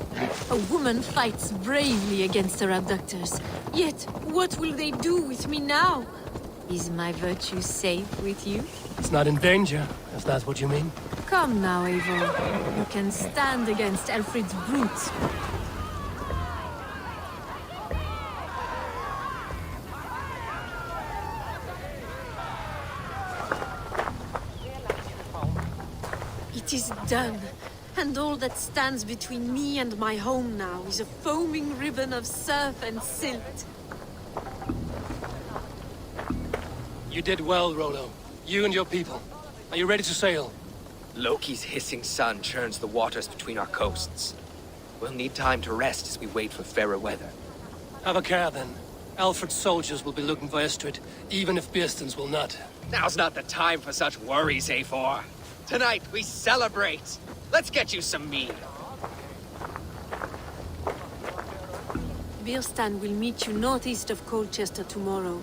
A woman fights bravely against her abductors. Yet, what will they do with me now? Is my virtue safe with you? It's not in danger, if that's what you mean. Come now, Eivor. You can stand against Alfred's brutes. It is done. And all that stands between me and my home now is a foaming ribbon of surf and silt. You did well, Rollo. You and your people. Are you ready to sail? Loki's hissing sun churns the waters between our coasts. We'll need time to rest as we wait for fairer weather. Have a care, then. Alfred's soldiers will be looking for Estrid, even if Birsten's will not. Now's not the time for such worries, Eivor. Tonight, we celebrate. Let's get you some mead. Birsten will meet you northeast of Colchester tomorrow.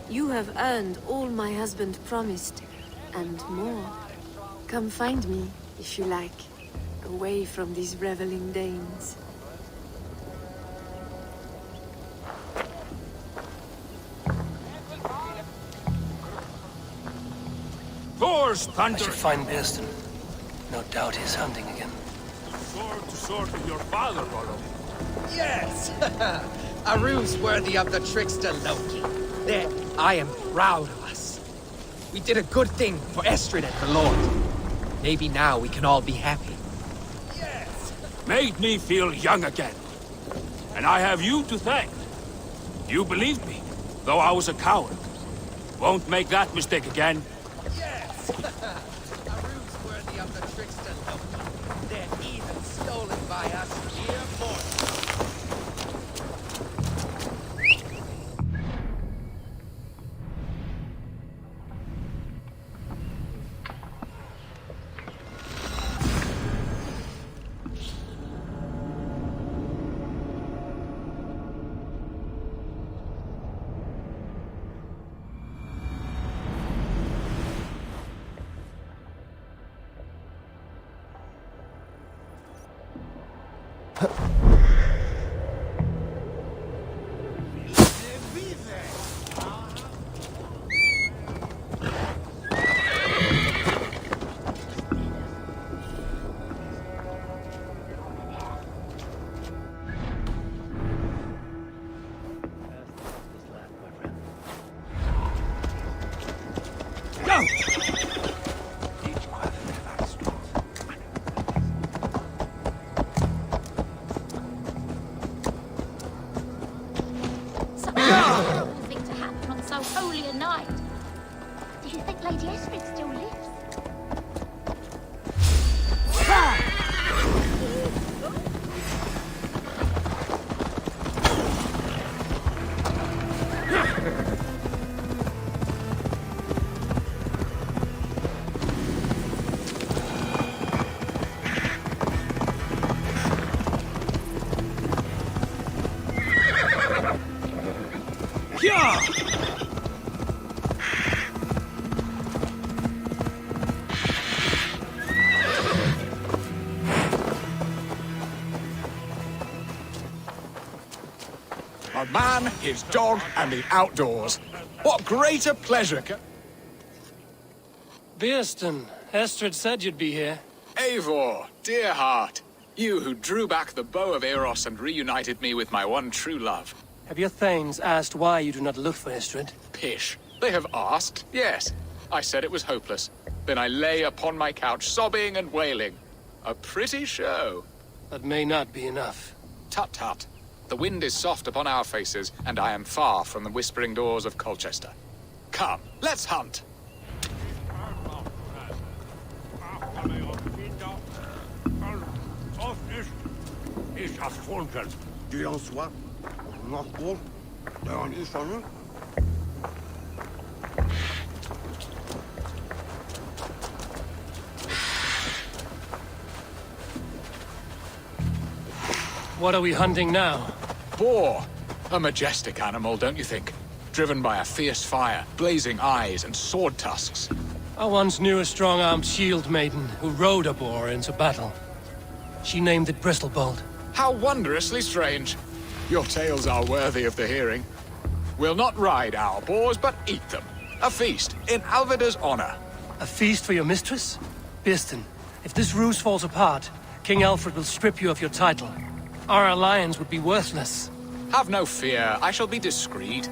You have earned all my husband promised. and more. Come find me, if you like, away from these reveling Danes. Thor's I thunder! should find Birston. No doubt he's hunting again. Sword to sword with your father, Rollo. Yes! A ruse worthy of the trickster Loki. There, I am proud of us. We did a good thing for Estrid and the Lord. Maybe now we can all be happy. Yes! Made me feel young again. And I have you to thank. You believed me, though I was a coward. Won't make that mistake again. Yes! A ruse worthy of the trickster Loki. They're even stolen by us mere mortals. Thing to happen on so holy a night. Do you think Lady Estrid still lives? A man, his dog, and the outdoors. What greater pleasure can... Birston, Estrid said you'd be here. Eivor, dear heart. You who drew back the bow of Eros and reunited me with my one true love. Have your thanes asked why you do not look for Estrid? Pish. They have asked, yes. I said it was hopeless. Then I lay upon my couch, sobbing and wailing. A pretty show. That may not be enough. Tut-tut. The wind is soft upon our faces, and I am far from the whispering doors of Colchester. Come, let's hunt! What are we hunting now? Boar. A majestic animal, don't you think? Driven by a fierce fire, blazing eyes, and sword tusks. I once knew a strong-armed shield maiden who rode a boar into battle. She named it Bristolbolt. How wondrously strange. Your tales are worthy of the hearing. We'll not ride our boars, but eat them. A feast, in Alvida's honor. A feast for your mistress? Birston, if this ruse falls apart, King Alfred will strip you of your title. Our alliance would be worthless. Have no fear, I shall be discreet.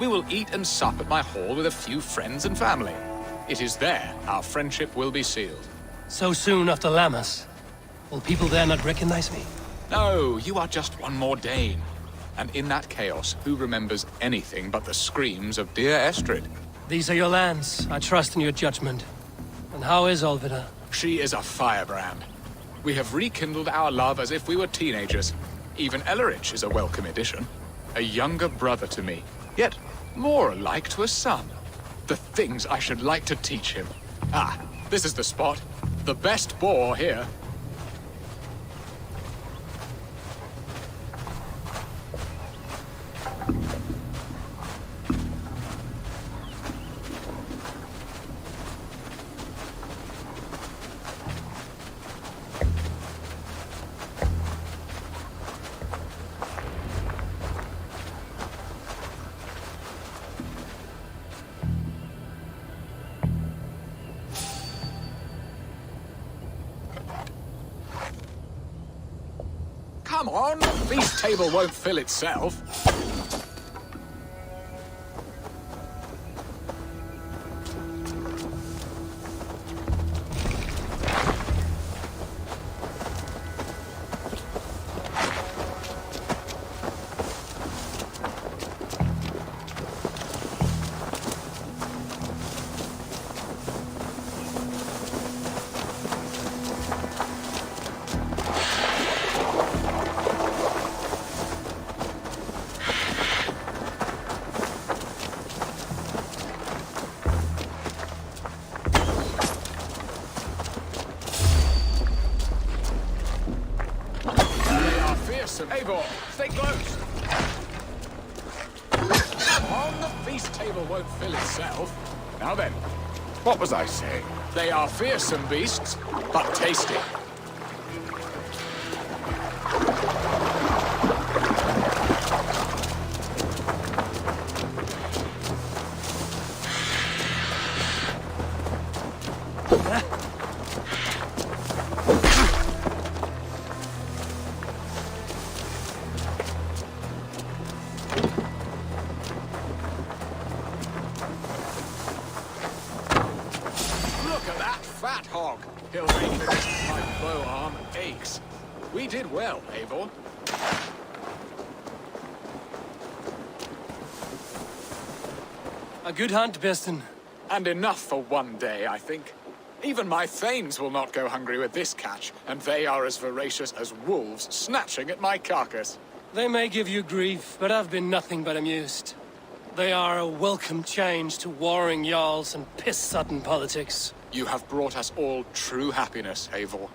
We will eat and sup at my hall with a few friends and family. It is there our friendship will be sealed. So soon after Lammas? Will people there not recognize me? No, you are just one more Dane. And in that chaos, who remembers anything but the screams of dear Estrid? These are your lands. I trust in your judgment. And how is Alvida? She is a firebrand. We have rekindled our love as if we were teenagers. Even Ellerich is a welcome addition. A younger brother to me, yet more alike to a son. The things I should like to teach him. Ah, this is the spot. The best boar here. Come on, the feast table won't fill itself. Eivor, stay close! On the feast table won't fill itself. Now then, what was I saying? They are fearsome beasts, but tasty. Fat hog! He'll make the rest of my bow arm aches. We did well, Eivor. A good hunt, Beston. And enough for one day, I think. Even my thanes will not go hungry with this catch, and they are as voracious as wolves snatching at my carcass. They may give you grief, but I've been nothing but amused. They are a welcome change to warring jarls and piss-sudden politics. You have brought us all true happiness, Eivor.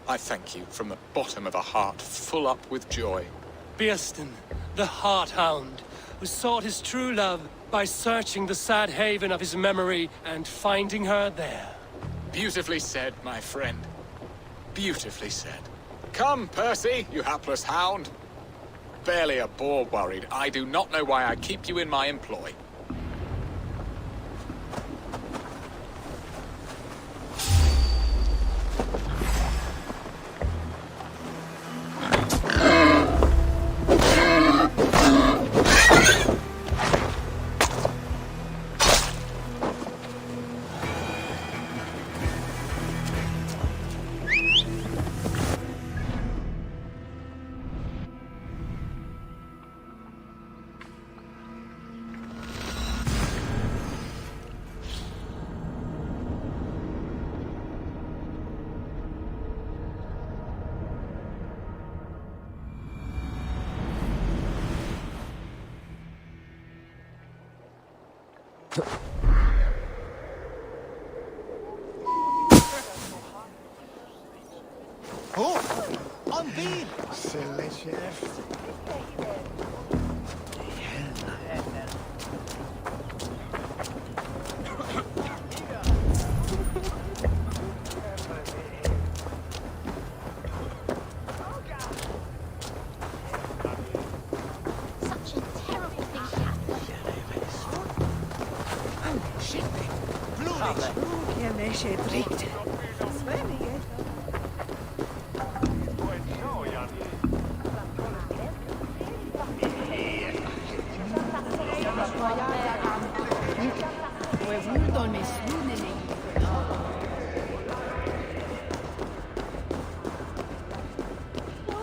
I thank you from the bottom of a heart full up with joy. Beston, the Heart-Hound, who sought his true love by searching the sad haven of his memory and finding her there. Beautifully said, my friend. Beautifully said. Come, Percy, you hapless hound. Barely a boar worried. I do not know why I keep you in my employ. Oh, on bean! Delicious.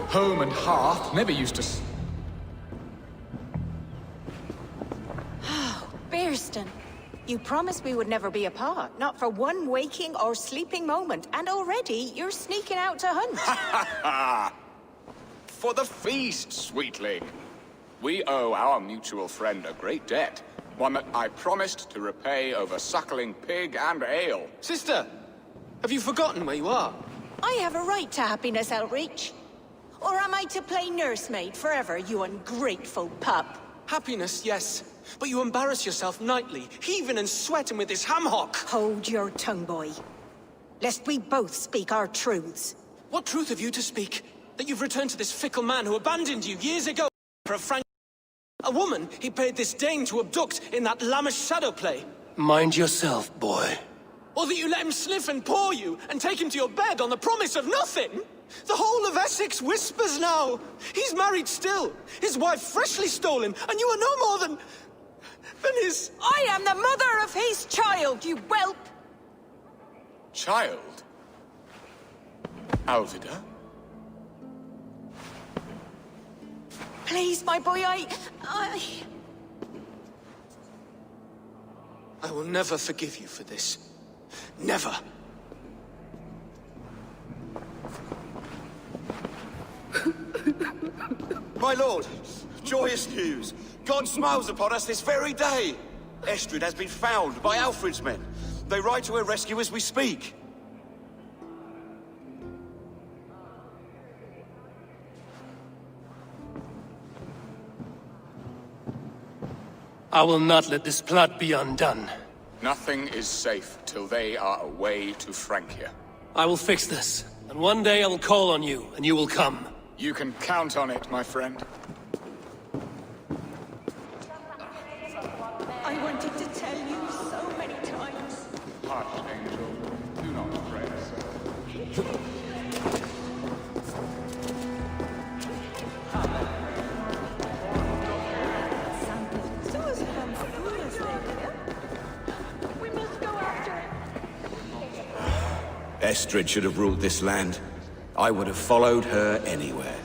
Home and hearth never used to... Bearston, you promised we would never be apart, not for one waking or sleeping moment, and already you're sneaking out to hunt. For the feast, sweetling. We owe our mutual friend a great debt, one that I promised to repay over suckling pig and ale. Sister, have you forgotten where you are? I have a right to happiness, Outreach. Or am I to play nursemaid forever, you ungrateful pup? Happiness, yes. But you embarrass yourself nightly, heaving and sweating with this ham-hock. Hold your tongue, boy. Lest we both speak our truths. What truth have you to speak? That you've returned to this fickle man who abandoned you years ago for a frank... A woman he paid this Dane to abduct in that lammish shadow play. Mind yourself, boy. Or that you let him sniff and paw you, and take him to your bed on the promise of nothing? The whole of Essex whispers now. He's married still, his wife freshly stolen, and you are no more than his... I am the mother of his child, you whelp! Child? Alvida? Please, my boy, I will never forgive you for this. Never. My lord, joyous news. God smiles upon us this very day. Estrid has been found by Alfred's men. They ride to her rescue as we speak. I will not let this plot be undone. Nothing is safe till they are away to Francia. I will fix this, and one day I will call on you, and you will come. You can count on it, my friend. I wanted to tell you so many times. Archangel, do not pray so. We must go after it. Estrid should have ruled this land. I would have followed her anywhere.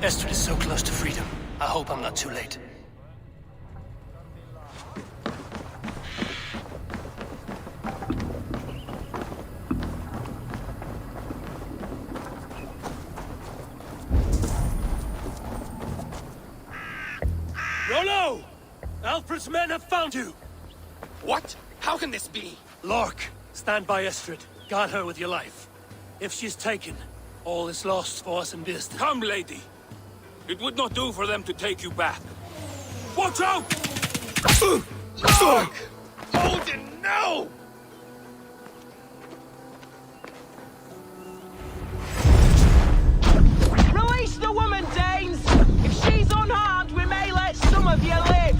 Estrid is so close to freedom. I hope I'm not too late. Rollo! Alfred's men have found you! What? How can this be? Lork, stand by Estrid. Guard her with your life. If she's taken, all is lost for us in Biston. Come, lady. It would not do for them to take you back. Watch out! Lork! Odin, no! Release the woman, Danes! If she's unharmed, we may let some of you live!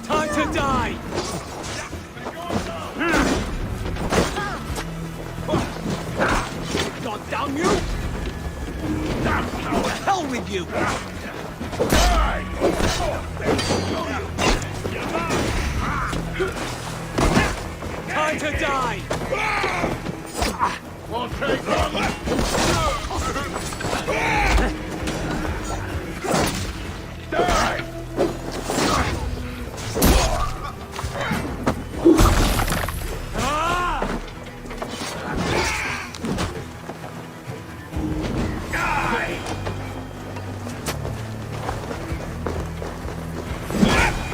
Time to die! God damn you! To hell with you! Time to die! Won't take long. Die!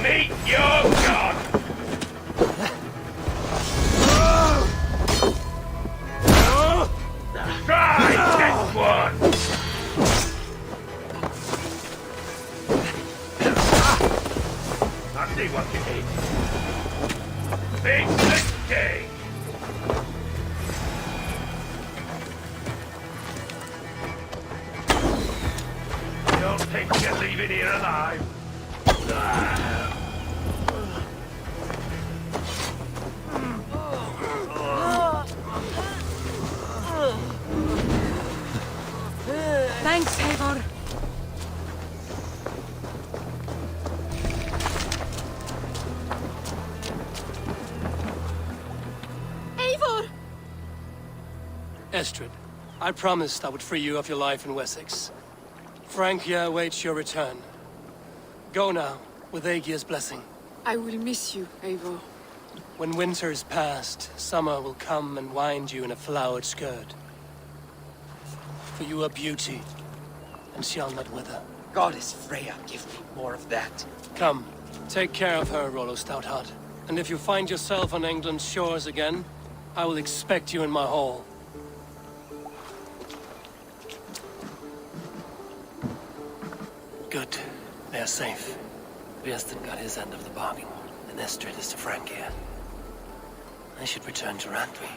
Meet your god! Try this one! I see what you need. Big mistake! Don't think you're leaving here alive. Thanks, Eivor. Eivor! Estrid, I promised I would free you of your life in Wessex. Francia awaits your return. Go now, with Aegir's blessing. I will miss you, Eivor. When winter is past, summer will come and wind you in a flowered skirt. For you are beauty, and shall not wither. Goddess Freya, give me more of that. Come, take care of her, Rollo Stoutheart. And if you find yourself on England's shores again, I will expect you in my hall. Good. They are safe. Riaston got his end of the bargain, and Estrid is to Francia. I should return to Rantwy.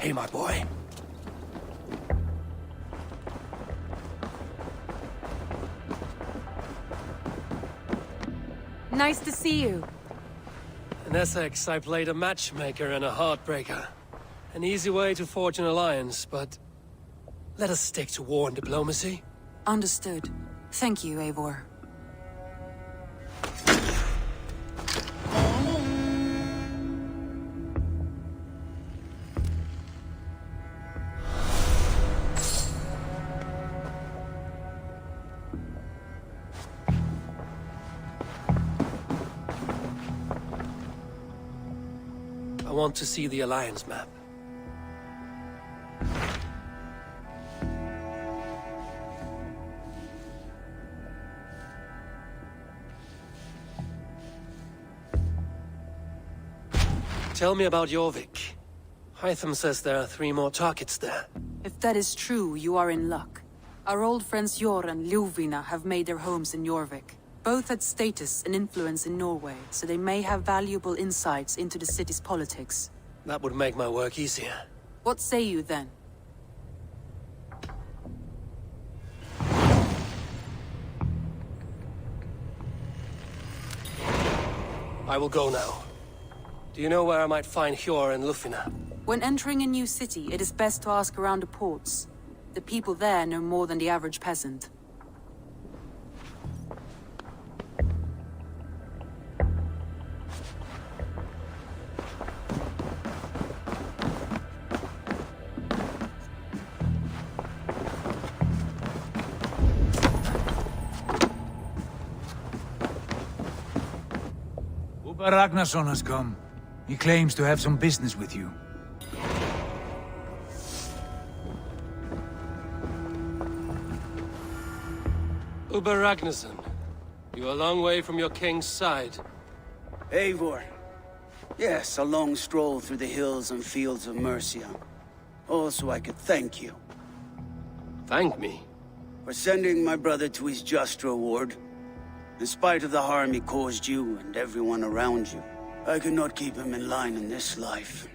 Hey, my boy. Nice to see you. In Essex, I played a matchmaker and a heartbreaker. An easy way to forge an alliance, but let us stick to war and diplomacy. Understood. Thank you, Eivor. I want to see the alliance map. Tell me about Jorvik. Hytham says there are 3 more targets there. If that is true, you are in luck. Our old friends Jor and Ljuvina have made their homes in Jorvik. Both had status and influence in Norway, so they may have valuable insights into the city's politics. That would make my work easier. What say you then? I will go now. Do you know where I might find Hjor and Lufina? When entering a new city, it is best to ask around the ports. The people there know more than the average peasant. Uber Ragnarsson has come. He claims to have some business with you. Uber Ragnarsson, you are a long way from your king's side. Eivor. Yes, a long stroll through the hills and fields of Mercia. Also, I could thank you. Thank me? For sending my brother to his just reward. In spite of the harm he caused you and everyone around you, I could not keep him in line in this life.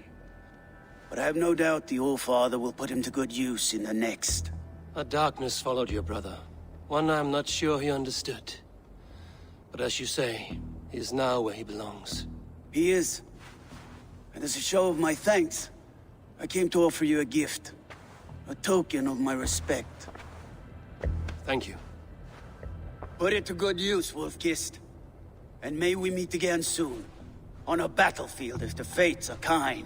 But I have no doubt the All-Father will put him to good use in the next. A darkness followed your brother. One I'm not sure he understood. But as you say, he is now where he belongs. He is. And as a show of my thanks, I came to offer you a gift. A token of my respect. Thank you. Put it to good use, Wolf-Kissed. And may we meet again soon. On a battlefield if the fates are kind.